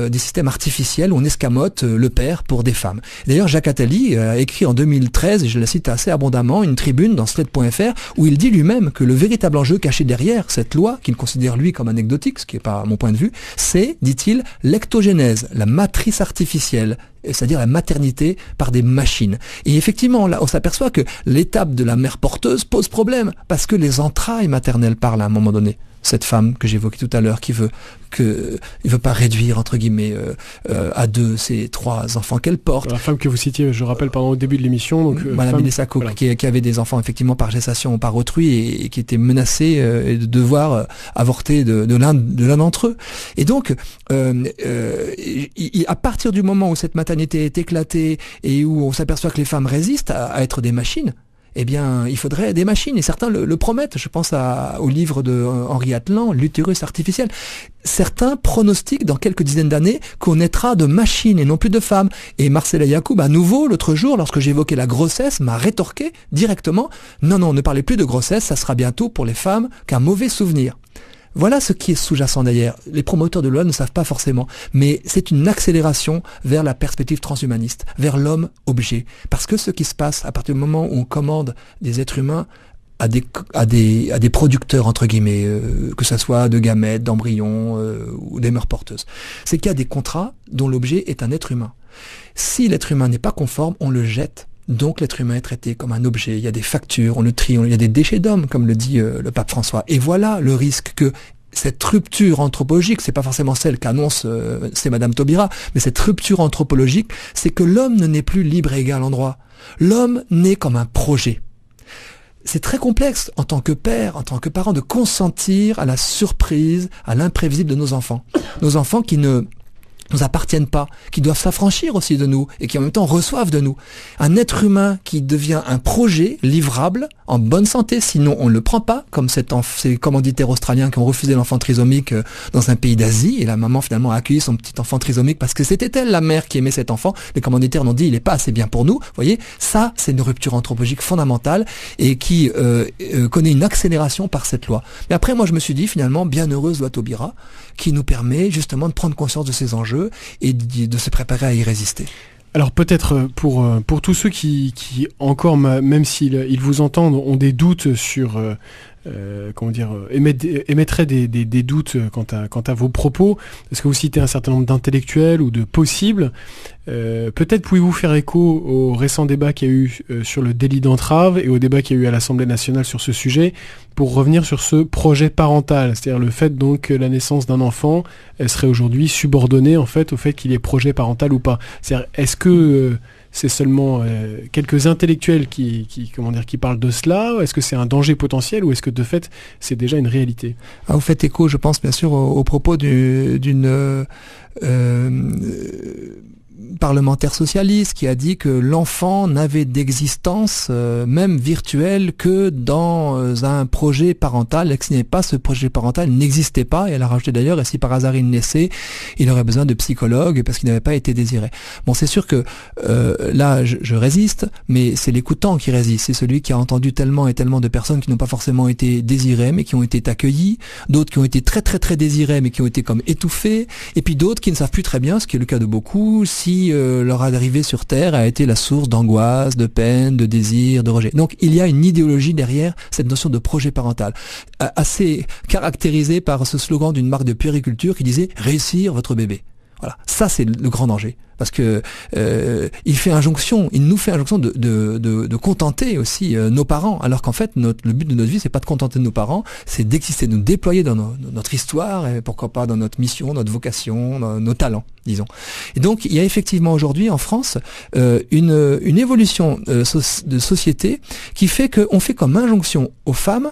[SPEAKER 3] des systèmes artificiels où on escamote le père pour des femmes. D'ailleurs, Jacques Attali a écrit en 2013, et je la cite assez abondamment, une tribune dans Slate.fr où il dit lui-même que le véritable enjeu caché derrière cette loi, qu'il considère lui comme anecdotique, ce qui n'est pas mon point de vue, c'est, dit-il, l'ectogénèse, la matrice artificielle, c'est-à-dire la maternité par des machines. Et effectivement, là, on s'aperçoit que l'étape de la mère porteuse pose problème, parce que les entrailles maternelles parlent à un moment donné. Cette femme que j'évoquais tout à l'heure, il veut pas réduire, entre guillemets, à 2 ces 3 enfants qu'elle porte.
[SPEAKER 2] La femme que vous citiez, je rappelle, au début de l'émission.
[SPEAKER 3] Madame Mélissa Cook, voilà. qui avait des enfants, effectivement, par gestation, par autrui, et qui était menacée de devoir avorter de l'un d'entre eux. Et donc, à partir du moment où cette maternité est éclatée, et où on s'aperçoit que les femmes résistent à être des machines, eh bien, il faudrait des machines, et certains le promettent. Je pense au livre de Henri Atlan, L'utérus artificiel. Certains pronostiquent dans quelques dizaines d'années qu'on naîtra de machines et non plus de femmes. Et Marcella Yacoub, à nouveau, l'autre jour, lorsque j'évoquais la grossesse, m'a rétorqué directement, non, ne parlez plus de grossesse, ça sera bientôt pour les femmes qu'un mauvais souvenir. Voilà ce qui est sous-jacent d'ailleurs. Les promoteurs de loi ne savent pas forcément, mais c'est une accélération vers la perspective transhumaniste, vers l'homme-objet. Parce que ce qui se passe à partir du moment où on commande des êtres humains à des producteurs, entre guillemets, que ce soit de gamètes, d'embryons ou des mères porteuses, c'est qu'il y a des contrats dont l'objet est un être humain. Si l'être humain n'est pas conforme, on le jette. Donc l'être humain est traité comme un objet, il y a des factures, on le trie, il y a des déchets d'hommes, comme le dit le pape François. Et voilà le risque que cette rupture anthropologique, c'est pas forcément celle qu'annonce c'est Madame Taubira, mais cette rupture anthropologique, c'est que l'homme ne naît plus libre et égal en droit. L'homme naît comme un projet. C'est très complexe en tant que père, en tant que parent, de consentir à la surprise, à l'imprévisible de nos enfants. Nos enfants qui ne nous appartiennent pas, qui doivent s'affranchir aussi de nous et qui en même temps reçoivent de nous. Un être humain qui devient un projet livrable, en bonne santé, sinon on ne le prend pas, comme ces commanditaires australiens qui ont refusé l'enfant trisomique dans un pays d'Asie, et la maman finalement a accueilli son petit enfant trisomique parce que c'était elle, la mère, qui aimait cet enfant. Les commanditaires ont dit il n'est pas assez bien pour nous. Vous voyez, ça c'est une rupture anthropologique fondamentale et qui connaît une accélération par cette loi. Mais après moi je me suis dit finalement, bienheureuse loi Taubira, qui nous permet justement de prendre conscience de ces enjeux et de se préparer à y résister.
[SPEAKER 2] Alors peut-être pour tous ceux qui encore, même s'ils vous entendent, ont des doutes sur émettraient des doutes quant à vos propos, parce que vous citez un certain nombre d'intellectuels ou de possibles, peut-être pouvez-vous faire écho au récent débat qu'il y a eu sur le délit d'entrave et au débat qu'il y a eu à l'Assemblée nationale sur ce sujet, pour revenir sur ce projet parental, c'est-à-dire le fait donc que la naissance d'un enfant serait aujourd'hui subordonnée en fait au fait qu'il y ait projet parental ou pas. C'est-à-dire, est-ce que c'est seulement quelques intellectuels qui parlent de cela, ou est-ce que c'est un danger potentiel, ou est-ce que de fait c'est déjà une réalité?
[SPEAKER 3] Vous faites écho, je pense bien sûr, au propos d'une parlementaire socialiste qui a dit que l'enfant n'avait d'existence, même virtuelle, que dans un projet parental, et que ce n'est pas ce projet parental, il n'existait pas, et elle a rajouté d'ailleurs, et si par hasard il naissait, il aurait besoin de psychologue parce qu'il n'avait pas été désiré. Bon, c'est sûr que là, je résiste, mais c'est l'écoutant qui résiste, c'est celui qui a entendu tellement et tellement de personnes qui n'ont pas forcément été désirées, mais qui ont été accueillies, d'autres qui ont été très très très désirées, mais qui ont été comme étouffées, et puis d'autres qui ne savent plus très bien, ce qui est le cas de beaucoup, si leur arrivée sur Terre a été la source d'angoisse, de peine, de désir, de rejet. Donc il y a une idéologie derrière cette notion de projet parental, assez caractérisée par ce slogan d'une marque de puériculture qui disait « réussir votre bébé ». Voilà, ça c'est le grand danger, parce que il nous fait injonction de contenter aussi nos parents, alors qu'en fait le but de notre vie c'est pas de contenter nos parents, c'est d'exister, de nous déployer dans notre histoire et pourquoi pas dans notre mission, notre vocation, dans nos talents, disons. Et donc il y a effectivement aujourd'hui en France une évolution de société qui fait qu'on fait comme injonction aux femmes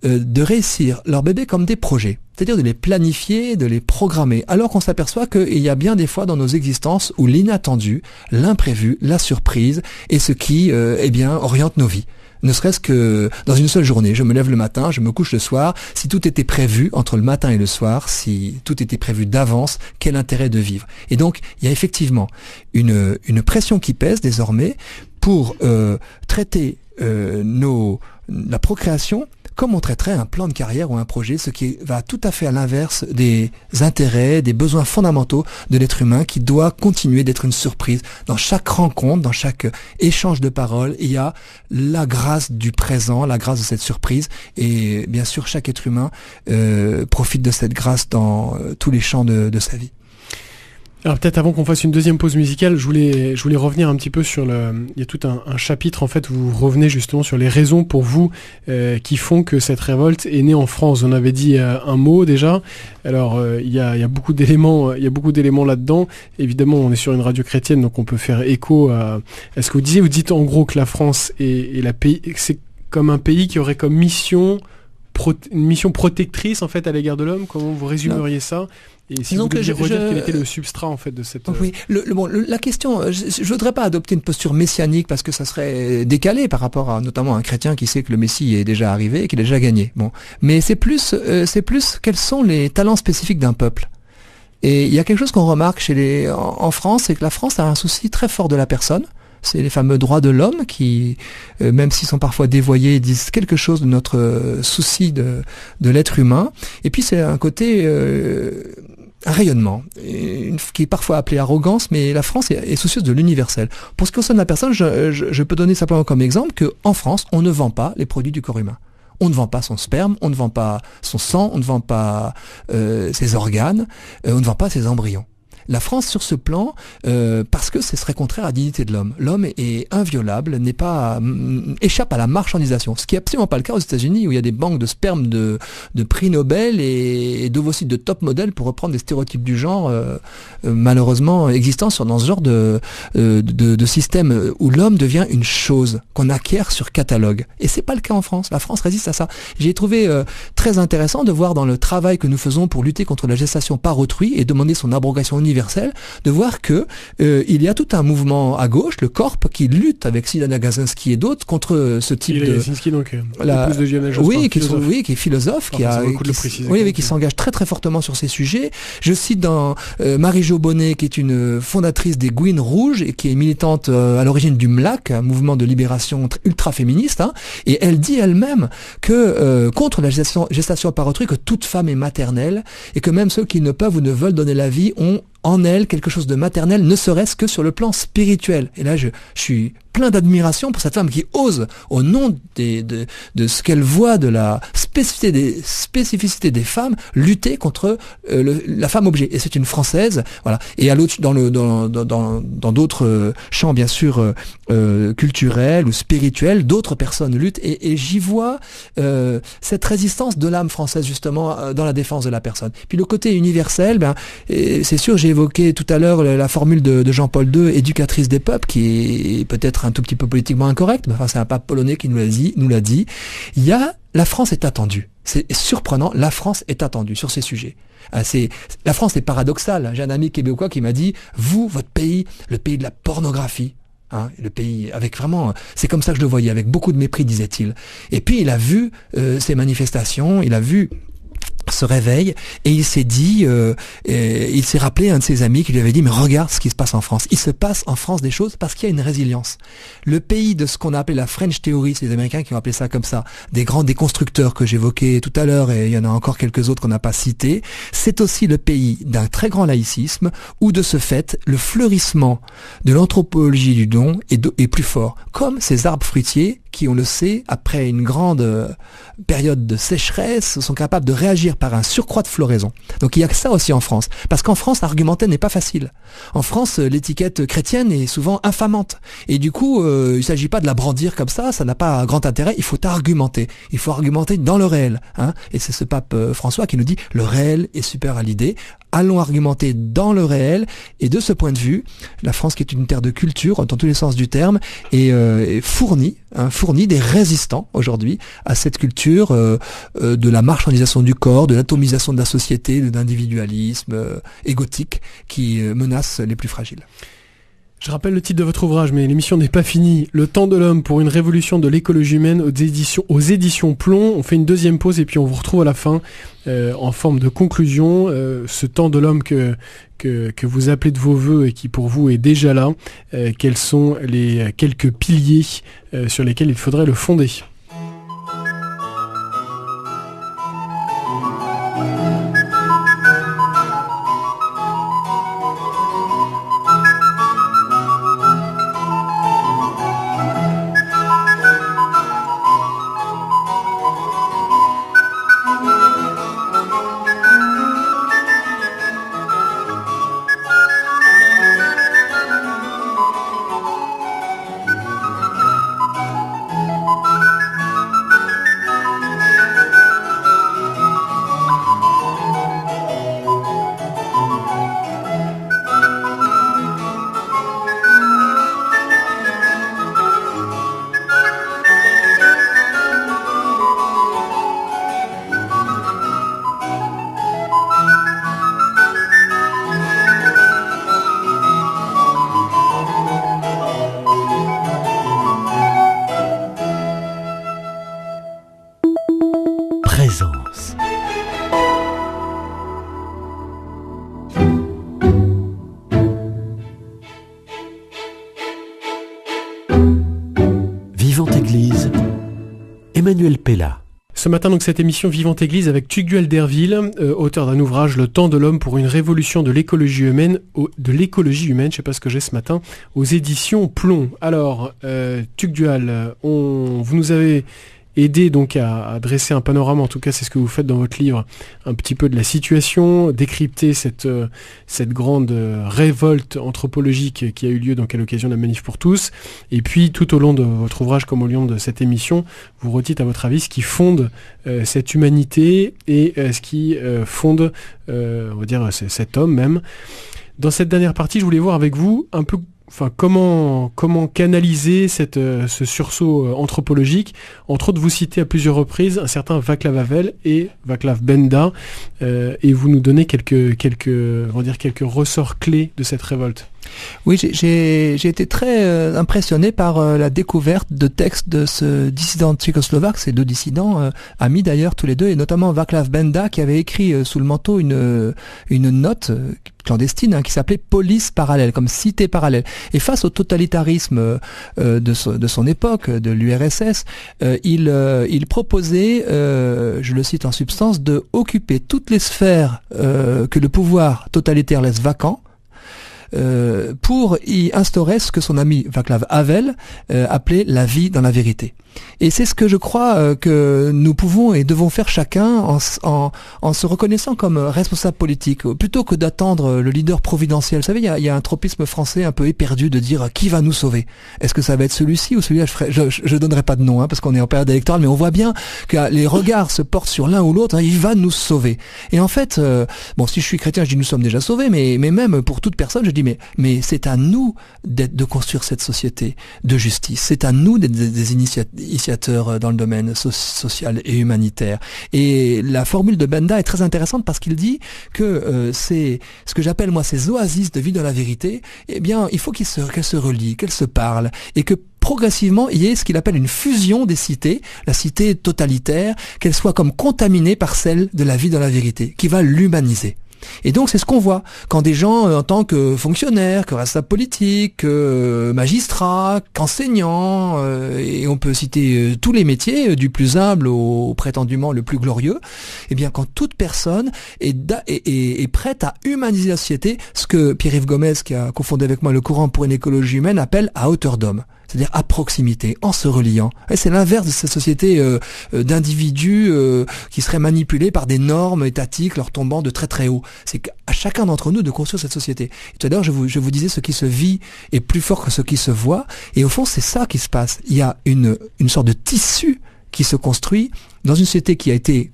[SPEAKER 3] de réussir leur bébé comme des projets, c'est-à-dire de les planifier, de les programmer, alors qu'on s'aperçoit qu'il y a bien des fois dans nos existences où l'inattendu, l'imprévu, la surprise est ce qui oriente nos vies. Ne serait-ce que dans une seule journée, je me lève le matin, je me couche le soir, si tout était prévu entre le matin et le soir, si tout était prévu d'avance, quel intérêt de vivre? Et donc, il y a effectivement une pression qui pèse désormais pour traiter la procréation comme on traiterait un plan de carrière ou un projet, ce qui va tout à fait à l'inverse des intérêts, des besoins fondamentaux de l'être humain qui doit continuer d'être une surprise. Dans chaque rencontre, dans chaque échange de paroles, il y a la grâce du présent, la grâce de cette surprise, et bien sûr chaque être humain profite de cette grâce dans tous les champs de sa vie.
[SPEAKER 2] Alors peut-être avant qu'on fasse une deuxième pause musicale, je voulais revenir un petit peu sur il y a tout un chapitre en fait où vous revenez justement sur les raisons pour vous qui font que cette révolte est née en France. On avait dit un mot déjà. Alors il y a beaucoup d'éléments là-dedans. Évidemment, on est sur une radio chrétienne, donc on peut faire écho à ce que vous dites en gros que la France est c'est comme un pays qui aurait comme mission une mission protectrice en fait à l'égard de l'homme. Comment vous résumeriez ça? Et si vous deviez redire quel était le substrat en fait de cette...
[SPEAKER 3] Oui, la question, je voudrais pas adopter une posture messianique parce que ça serait décalé par rapport à notamment un chrétien qui sait que le Messie est déjà arrivé et qu'il a déjà gagné. Bon, mais c'est plus quels sont les talents spécifiques d'un peuple. Et il y a quelque chose qu'on remarque en France, c'est que la France a un souci très fort de la personne. C'est les fameux droits de l'homme qui, même s'ils sont parfois dévoyés, disent quelque chose de notre souci de l'être humain. Et puis c'est un côté, un rayonnement, qui est parfois appelé arrogance, mais la France est soucieuse de l'universel. Pour ce qui concerne la personne, je peux donner simplement comme exemple qu'en France, on ne vend pas les produits du corps humain. On ne vend pas son sperme, on ne vend pas son sang, on ne vend pas ses organes, on ne vend pas ses embryons. La France sur ce plan, parce que ce serait contraire à la dignité de l'homme. L'homme est inviolable, échappe à la marchandisation. Ce qui est absolument pas le cas aux États-Unis où il y a des banques de sperme de prix Nobel et d'ovocytes de top modèle pour reprendre des stéréotypes du genre malheureusement existants dans ce genre de système où l'homme devient une chose qu'on acquiert sur catalogue. Et c'est pas le cas en France. La France résiste à ça. J'ai trouvé très intéressant de voir dans le travail que nous faisons pour lutter contre la gestation par autrui et demander son abrogation universelle, de voir que il y a tout un mouvement à gauche, le CORP, qui lutte avec Silvana Gazinski et d'autres contre ce type de...
[SPEAKER 2] Gazinski, donc, l'épouse de Lionel Jospin,
[SPEAKER 3] qui est philosophe, qui s'engage très très fortement sur ces sujets. Je cite dans Marie-Jo Bonnet, qui est une fondatrice des Gouines Rouges et qui est militante à l'origine du MLAC, un mouvement de libération ultra-féministe, et elle dit elle-même que contre la gestation par autrui, que toute femme est maternelle et que même ceux qui ne peuvent ou ne veulent donner la vie ont en elle quelque chose de maternel, ne serait-ce que sur le plan spirituel. Et là, je suis plein d'admiration pour cette femme qui ose, au nom de ce qu'elle voit de la spécificité des femmes, lutter contre la femme objet. Et c'est une Française, voilà. Et à l'autre, dans d'autres champs, bien sûr, culturels ou spirituels, d'autres personnes luttent. Et j'y vois cette résistance de l'âme française, justement, dans la défense de la personne. Puis le côté universel, c'est sûr, j'ai évoqué tout à l'heure la formule de Jean-Paul II, éducatrice des peuples, qui est peut-être un tout petit peu politiquement incorrecte, mais enfin c'est un pape polonais qui nous l'a dit. La France est attendue. C'est surprenant, la France est attendue sur ces sujets. La France est paradoxale. J'ai un ami québécois qui m'a dit, vous, votre pays, le pays de la pornographie, le pays avec vraiment, c'est comme ça que je le voyais, avec beaucoup de mépris, disait-il. Et puis il a vu ces manifestations, il a vu ce réveil et il s'est dit, il s'est rappelé un de ses amis qui lui avait dit, mais regarde ce qui se passe en France. Il se passe en France des choses parce qu'il y a une résilience. Le pays de ce qu'on a appelé la French Theory, c'est les Américains qui ont appelé ça comme ça, des grands déconstructeurs que j'évoquais tout à l'heure, et il y en a encore quelques autres qu'on n'a pas cités. C'est aussi le pays d'un très grand laïcisme où de ce fait, le fleurissement de l'anthropologie du don est plus fort. Comme ces arbres fruitiers qui, on le sait, après une grande période de sécheresse, sont capables de réagir par un surcroît de floraison. Donc il y a que ça aussi en France. Parce qu'en France, argumenter n'est pas facile. En France, l'étiquette chrétienne est souvent infamante. Et du coup, il ne s'agit pas de la brandir comme ça n'a pas grand intérêt. Il faut argumenter. Il faut argumenter dans le réel. Et c'est ce pape François qui nous dit, le réel est supérieur à l'idée. Allons argumenter dans le réel, et de ce point de vue, la France, qui est une terre de culture dans tous les sens du terme, fournit des résistants aujourd'hui à cette culture de la marchandisation du corps, de l'atomisation de la société, de l'individualisme égotique qui menace les plus fragiles.
[SPEAKER 2] Je rappelle le titre de votre ouvrage, mais l'émission n'est pas finie. Le temps de l'homme pour une révolution de l'écologie humaine aux éditions Plomb. On fait une deuxième pause et puis on vous retrouve à la fin en forme de conclusion. Ce temps de l'homme que vous appelez de vos voeux et qui pour vous est déjà là. Quels sont les quelques piliers sur lesquels il faudrait le fonder ?
[SPEAKER 1] Présence. Vivante Église, Emmanuel Pella.
[SPEAKER 2] Ce matin, donc, cette émission Vivante Église avec Tugdual Derville, auteur d'un ouvrage Le temps de l'homme pour une révolution de l'écologie humaine, je sais pas ce que j'ai ce matin, aux éditions Plomb. Alors, Tugdual, vous nous avez aidé donc à dresser un panorama, en tout cas c'est ce que vous faites dans votre livre, un petit peu de la situation, décrypter cette grande révolte anthropologique qui a eu lieu donc à l'occasion de la Manif pour tous, et puis tout au long de votre ouvrage comme au long de cette émission, vous redites à votre avis ce qui fonde cette humanité et ce qui fonde, on va dire, cet homme même. Dans cette dernière partie, je voulais voir avec vous un peu comment canaliser ce sursaut anthropologique. Entre autres, vous citez à plusieurs reprises un certain Václav Havel et Václav Benda, et vous nous donnez quelques ressorts clés de cette révolte.
[SPEAKER 3] Oui, j'ai été très impressionné par la découverte de textes de ce dissident tchécoslovaque, ces deux dissidents, amis d'ailleurs tous les deux, et notamment Václav Benda qui avait écrit sous le manteau une note clandestine qui s'appelait Police parallèle, comme cité parallèle. Et face au totalitarisme de son époque, de l'URSS, il proposait, je le cite en substance, de occuper toutes les sphères que le pouvoir totalitaire laisse vacants, pour y instaurer ce que son ami Václav Havel appelait la vie dans la vérité. Et c'est ce que je crois que nous pouvons et devons faire chacun en se reconnaissant comme responsable politique, plutôt que d'attendre le leader providentiel. Vous savez, il y a un tropisme français un peu éperdu de dire qui va nous sauver. Est-ce que ça va être celui-ci ou celui-là? Je donnerai pas de nom parce qu'on est en période électorale, mais on voit bien que les regards se portent sur l'un ou l'autre. Il va nous sauver. Et en fait, si je suis chrétien, je dis nous sommes déjà sauvés, mais même pour toute personne, je dis mais c'est à nous de construire cette société de justice. C'est à nous d'être des initiateurs dans le domaine social et humanitaire. Et la formule de Benda est très intéressante parce qu'il dit que c'est ce que j'appelle moi ces oasis de vie dans la vérité. Eh bien, il faut qu'elles se relient, qu'elles se parlent, et que progressivement, il y ait ce qu'il appelle une fusion des cités, la cité totalitaire, qu'elle soit comme contaminée par celle de la vie dans la vérité, qui va l'humaniser. Et donc c'est ce qu'on voit quand des gens en tant que fonctionnaires, que responsables politiques, magistrats, qu'enseignants, et on peut citer tous les métiers, du plus humble au prétendument le plus glorieux, eh bien quand toute personne est prête à humaniser la société, ce que Pierre-Yves Gomez, qui a cofondé avec moi le courant pour une écologie humaine, appelle à hauteur d'homme. C'est-à-dire à proximité, en se reliant. Et c'est l'inverse de cette société d'individus qui seraient manipulés par des normes étatiques leur tombant de très très haut. C'est qu'à chacun d'entre nous de construire cette société. Et tout à l'heure, je vous disais, ce qui se vit est plus fort que ce qui se voit. Et au fond, c'est ça qui se passe. Il y a une sorte de tissu qui se construit dans une société qui a été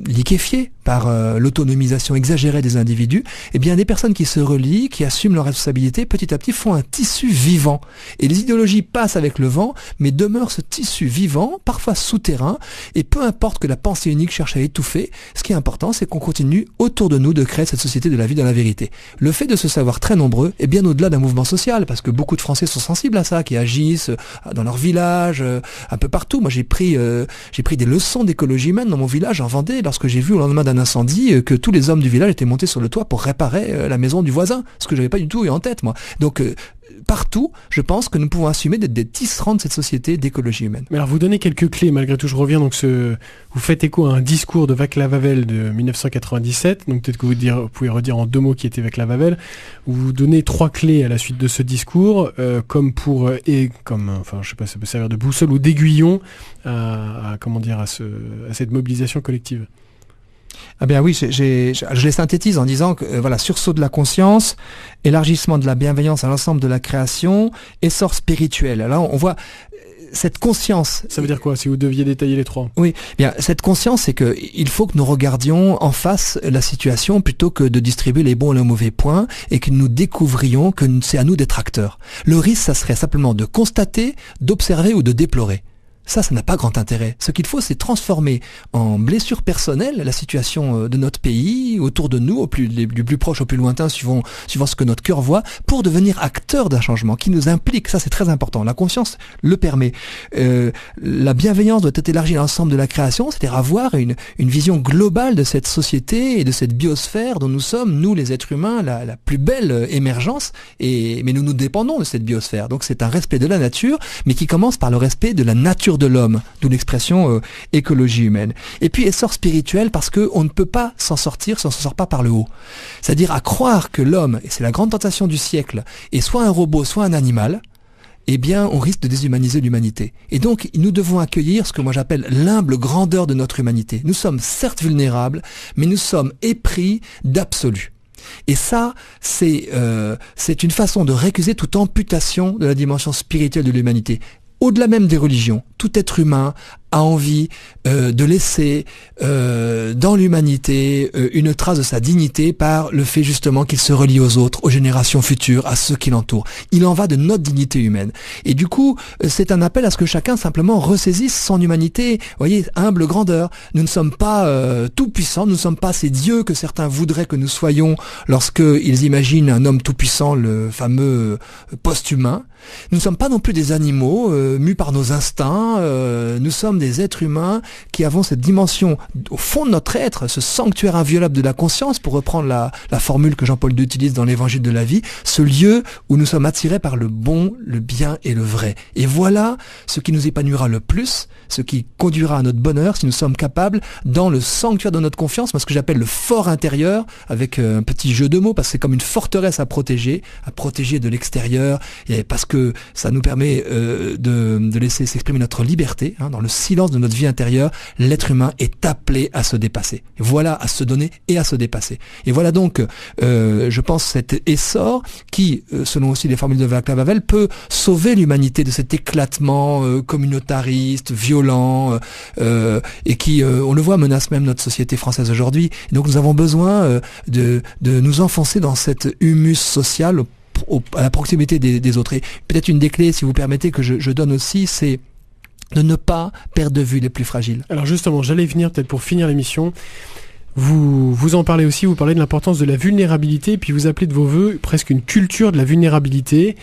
[SPEAKER 3] liquéfiée par l'autonomisation exagérée des individus, eh bien des personnes qui se relient, qui assument leurs responsabilités, petit à petit font un tissu vivant. Et les idéologies passent avec le vent, mais demeure ce tissu vivant, parfois souterrain, et peu importe que la pensée unique cherche à étouffer, ce qui est important, c'est qu'on continue autour de nous de créer cette société de la vie dans la vérité. Le fait de se savoir très nombreux est bien au-delà d'un mouvement social, parce que beaucoup de Français sont sensibles à ça, qui agissent dans leur village, un peu partout. Moi j'ai pris des leçons d'écologie humaine dans mon village en Vendée, lorsque j'ai vu au lendemain d'un incendie que tous les hommes du village étaient montés sur le toit pour réparer la maison du voisin, ce que j'avais pas du tout eu en tête moi. Donc partout, je pense que nous pouvons assumer d'être des tisserands de cette société d'écologie humaine.
[SPEAKER 2] Mais alors vous donnez quelques clés, malgré tout je reviens, donc vous faites écho à un discours de Václav Havel de 1997, donc peut-être que vous pouvez redire en 2 mots qui était Václav Havel, où vous donnez 3 clés à la suite de ce discours, comme je sais pas, ça peut servir de boussole ou d'aiguillon à cette mobilisation collective.
[SPEAKER 3] Ah bien oui, je les synthétise en disant que sursaut de la conscience, élargissement de la bienveillance à l'ensemble de la création, essor spirituel. Alors on voit cette conscience.
[SPEAKER 2] Ça veut dire quoi si vous deviez détailler les 3?
[SPEAKER 3] Oui, bien cette conscience, c'est que il faut que nous regardions en face la situation plutôt que de distribuer les bons et les mauvais points, et que nous découvrions que c'est à nous d'être acteurs. Le risque, ça serait simplement de constater, d'observer ou de déplorer. Ça n'a pas grand intérêt. Ce qu'il faut, c'est transformer en blessure personnelle la situation de notre pays, autour de nous, du plus proche au plus lointain, suivant ce que notre cœur voit, pour devenir acteur d'un changement qui nous implique. Ça, c'est très important. La conscience le permet. La bienveillance doit être élargie à l'ensemble de la création, c'est-à-dire avoir une vision globale de cette société et de cette biosphère dont nous sommes, nous les êtres humains, la plus belle émergence, mais nous dépendons de cette biosphère. Donc c'est un respect de la nature, mais qui commence par le respect de la nature de l'homme, d'où l'expression écologie humaine. Et puis essor spirituel, parce que on ne peut pas s'en sortir si on ne s'en sort pas par le haut. C'est-à-dire à croire que l'homme, et c'est la grande tentation du siècle, est soit un robot, soit un animal, eh bien on risque de déshumaniser l'humanité. Et donc nous devons accueillir ce que moi j'appelle l'humble grandeur de notre humanité. Nous sommes certes vulnérables, mais nous sommes épris d'absolu. Et ça, c'est une façon de récuser toute amputation de la dimension spirituelle de l'humanité. Au-delà même des religions, tout être humain a envie de laisser dans l'humanité une trace de sa dignité par le fait justement qu'il se relie aux autres, aux générations futures, à ceux qui l'entourent. Il en va de notre dignité humaine. Et du coup, c'est un appel à ce que chacun simplement ressaisisse son humanité, voyez, humble grandeur. Nous ne sommes pas tout-puissants, nous ne sommes pas ces dieux que certains voudraient que nous soyons lorsqu'ils imaginent un homme tout-puissant, le fameux post-humain. Nous ne sommes pas non plus des animaux mus par nos instincts, nous sommes des êtres humains qui avons cette dimension au fond de notre être, ce sanctuaire inviolable de la conscience, pour reprendre la formule que Jean-Paul II utilise dans l'Évangile de la vie, ce lieu où nous sommes attirés par le bon, le bien et le vrai. Et voilà ce qui nous épanouira le plus, ce qui conduira à notre bonheur si nous sommes capables, dans le sanctuaire de notre confiance, ce que j'appelle le fort intérieur, avec un petit jeu de mots, parce que c'est comme une forteresse à protéger de l'extérieur, et parce que ça nous permet de laisser s'exprimer notre liberté, dans le silence de notre vie intérieure. L'être humain est appelé à se dépasser. Voilà, à se donner et à se dépasser. Et voilà donc, je pense, cet essor qui, selon aussi les formules de Václav Havel, peut sauver l'humanité de cet éclatement communautariste, violent, et qui, on le voit, menace même notre société française aujourd'hui. Et donc nous avons besoin de nous enfoncer dans cet humus social à la proximité des autres. Et peut-être une des clés, si vous permettez, que je donne aussi, c'est de ne pas perdre de vue les plus fragiles.
[SPEAKER 2] Alors justement, j'allais venir peut-être pour finir l'émission. Vous en parlez aussi, vous parlez de l'importance de la vulnérabilité, puis vous appelez de vos voeux presque une culture de la vulnérabilité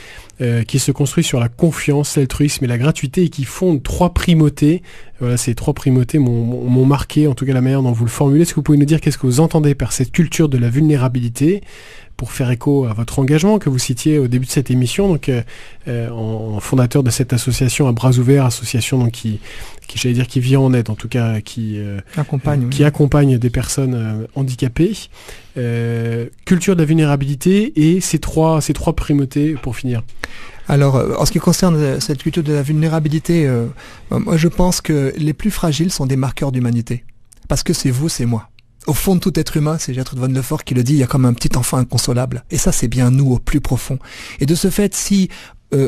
[SPEAKER 2] qui se construit sur la confiance, l'altruisme et la gratuité et qui fonde 3 primautés. Voilà, ces 3 primautés m'ont marqué, en tout cas la manière dont vous le formulez. Est-ce que vous pouvez nous dire qu'est-ce que vous entendez par cette culture de la vulnérabilité pour faire écho à votre engagement que vous citiez au début de cette émission, donc en fondateur de cette association à bras ouverts, association donc qui j'allais dire qui vient en aide, en tout cas qui accompagne des personnes handicapées. Culture de la vulnérabilité et ces trois primautés pour finir.
[SPEAKER 3] Alors, en ce qui concerne cette culture de la vulnérabilité, moi je pense que les plus fragiles sont des marqueurs d'humanité. Parce que c'est vous, c'est moi. Au fond de tout être humain, c'est Gertrude von Lefort qui le dit, il y a comme un petit enfant inconsolable. Et ça, c'est bien nous, au plus profond. Et de ce fait, si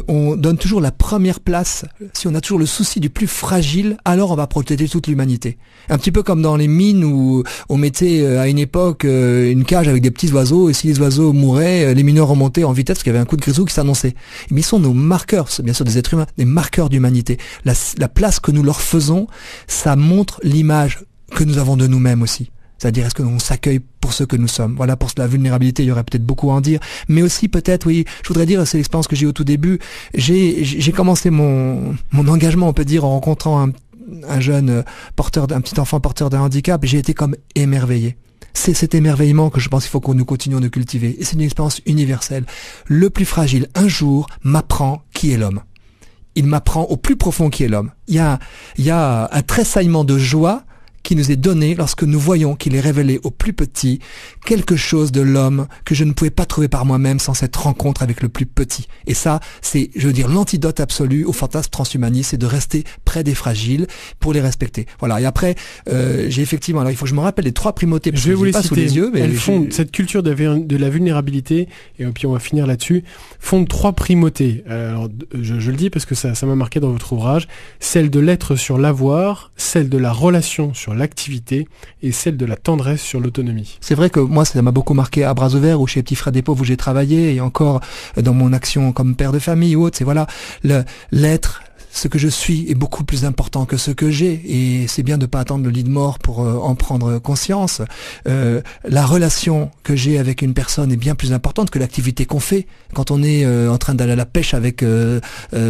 [SPEAKER 3] on donne toujours la première place, si on a toujours le souci du plus fragile, alors on va protéger toute l'humanité. Un petit peu comme dans les mines où on mettait à une époque une cage avec des petits oiseaux, et si les oiseaux mouraient, les mineurs remontaient en vitesse parce qu'il y avait un coup de grisou qui s'annonçait. Mais ils sont nos marqueurs, bien sûr des êtres humains, des marqueurs d'humanité. La place que nous leur faisons, ça montre l'image que nous avons de nous-mêmes aussi. C'est-à-dire, est-ce que l'on s'accueille pour ce que nous sommes? Voilà, pour la vulnérabilité, il y aurait peut-être beaucoup à en dire. Mais aussi, peut-être, oui, je voudrais dire, c'est l'expérience que j'ai eu au tout début. J'ai commencé mon engagement, on peut dire, en rencontrant un jeune un petit enfant porteur d'un handicap, et j'ai été comme émerveillé. C'est cet émerveillement que je pense qu'il faut que nous continuions de cultiver. Et c'est une expérience universelle. Le plus fragile, un jour, m'apprend qui est l'homme. Il m'apprend au plus profond qui est l'homme. Il y a un tressaillement de joie qui nous est donné lorsque nous voyons qu'il est révélé au plus petit quelque chose de l'homme que je ne pouvais pas trouver par moi-même sans cette rencontre avec le plus petit. Et ça, c'est, je veux dire, l'antidote absolu au fantasme transhumaniste, c'est de rester près des fragiles pour les respecter. Voilà. Et après, j'ai effectivement, alors il faut que je me rappelle les 3 primautés, parce
[SPEAKER 2] je vais vous les
[SPEAKER 3] pas
[SPEAKER 2] citer.
[SPEAKER 3] Sous les yeux, mais
[SPEAKER 2] elles fondent cette culture de la vulnérabilité, et puis on va finir là-dessus, fondent 3 primautés. Alors, je le dis parce que ça m'a marqué dans votre ouvrage, celle de l'être sur l'avoir, celle de la relation sur l'activité et celle de la tendresse sur l'autonomie.
[SPEAKER 3] C'est vrai que moi, ça m'a beaucoup marqué à Bras ouverts ou chez Petit Frères des Pauvres où j'ai travaillé, et encore dans mon action comme père de famille ou autre, c'est voilà, l'être, ce que je suis est beaucoup plus important que ce que j'ai, et c'est bien de pas attendre le lit de mort pour en prendre conscience. La relation que j'ai avec une personne est bien plus importante que l'activité qu'on fait. Quand on est en train d'aller à la pêche avec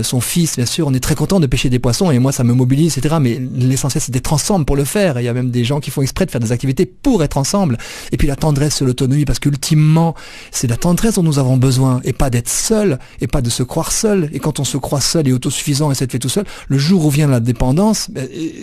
[SPEAKER 3] son fils, bien sûr, on est très content de pêcher des poissons, et moi ça me mobilise, etc. Mais l'essentiel c'est d'être ensemble pour le faire, et il y a même des gens qui font exprès de faire des activités pour être ensemble. Et puis la tendresse sur l'autonomie, parce qu'ultimement c'est la tendresse dont nous avons besoin, et pas d'être seul, et pas de se croire seul. Et quand on se croit seul et autosuffisant et cette fait tout seul, le jour où vient la dépendance,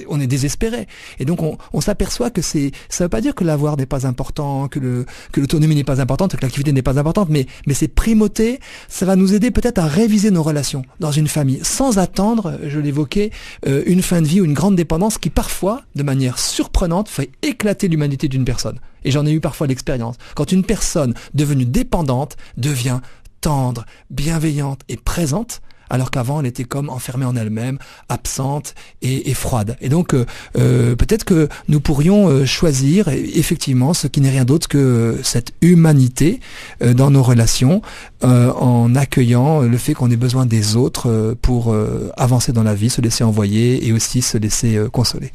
[SPEAKER 3] on est désespéré. Et donc on s'aperçoit que ça veut pas dire que l'avoir n'est pas important, que l'autonomie n'est pas importante, que l'activité n'est pas importante, mais ces primautés, ça va nous aider peut-être à réviser nos relations dans une famille, sans attendre, je l'évoquais, une fin de vie ou une grande dépendance qui parfois, de manière surprenante, fait éclater l'humanité d'une personne. Et j'en ai eu parfois l'expérience. Quand une personne devenue dépendante devient tendre, bienveillante et présente, alors qu'avant elle était comme enfermée en elle-même, absente et froide. Et donc peut-être que nous pourrions choisir effectivement ce qui n'est rien d'autre que cette humanité dans nos relations, en accueillant le fait qu'on ait besoin des autres pour avancer dans la vie, se laisser envoyer et aussi se laisser consoler.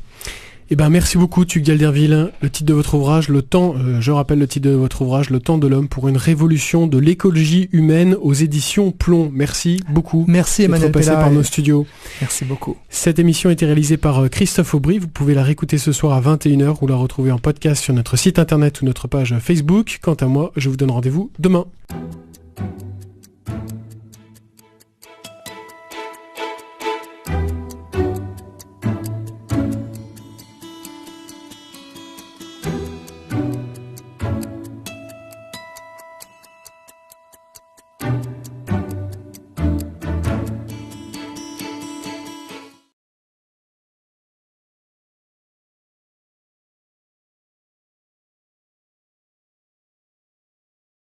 [SPEAKER 2] Eh ben, merci beaucoup, Tugdual Derville. Le titre de votre ouvrage, Le Temps, je rappelle le titre de votre ouvrage, Le Temps de l'homme pour une révolution de l'écologie humaine aux éditions Plomb. Merci beaucoup.
[SPEAKER 3] Merci Emmanuel
[SPEAKER 2] d'être passé par nos studios.
[SPEAKER 3] Merci beaucoup.
[SPEAKER 2] Cette émission a été réalisée par Christophe Aubry. Vous pouvez la réécouter ce soir à 21h ou la retrouver en podcast sur notre site internet ou notre page Facebook. Quant à moi, je vous donne rendez-vous demain.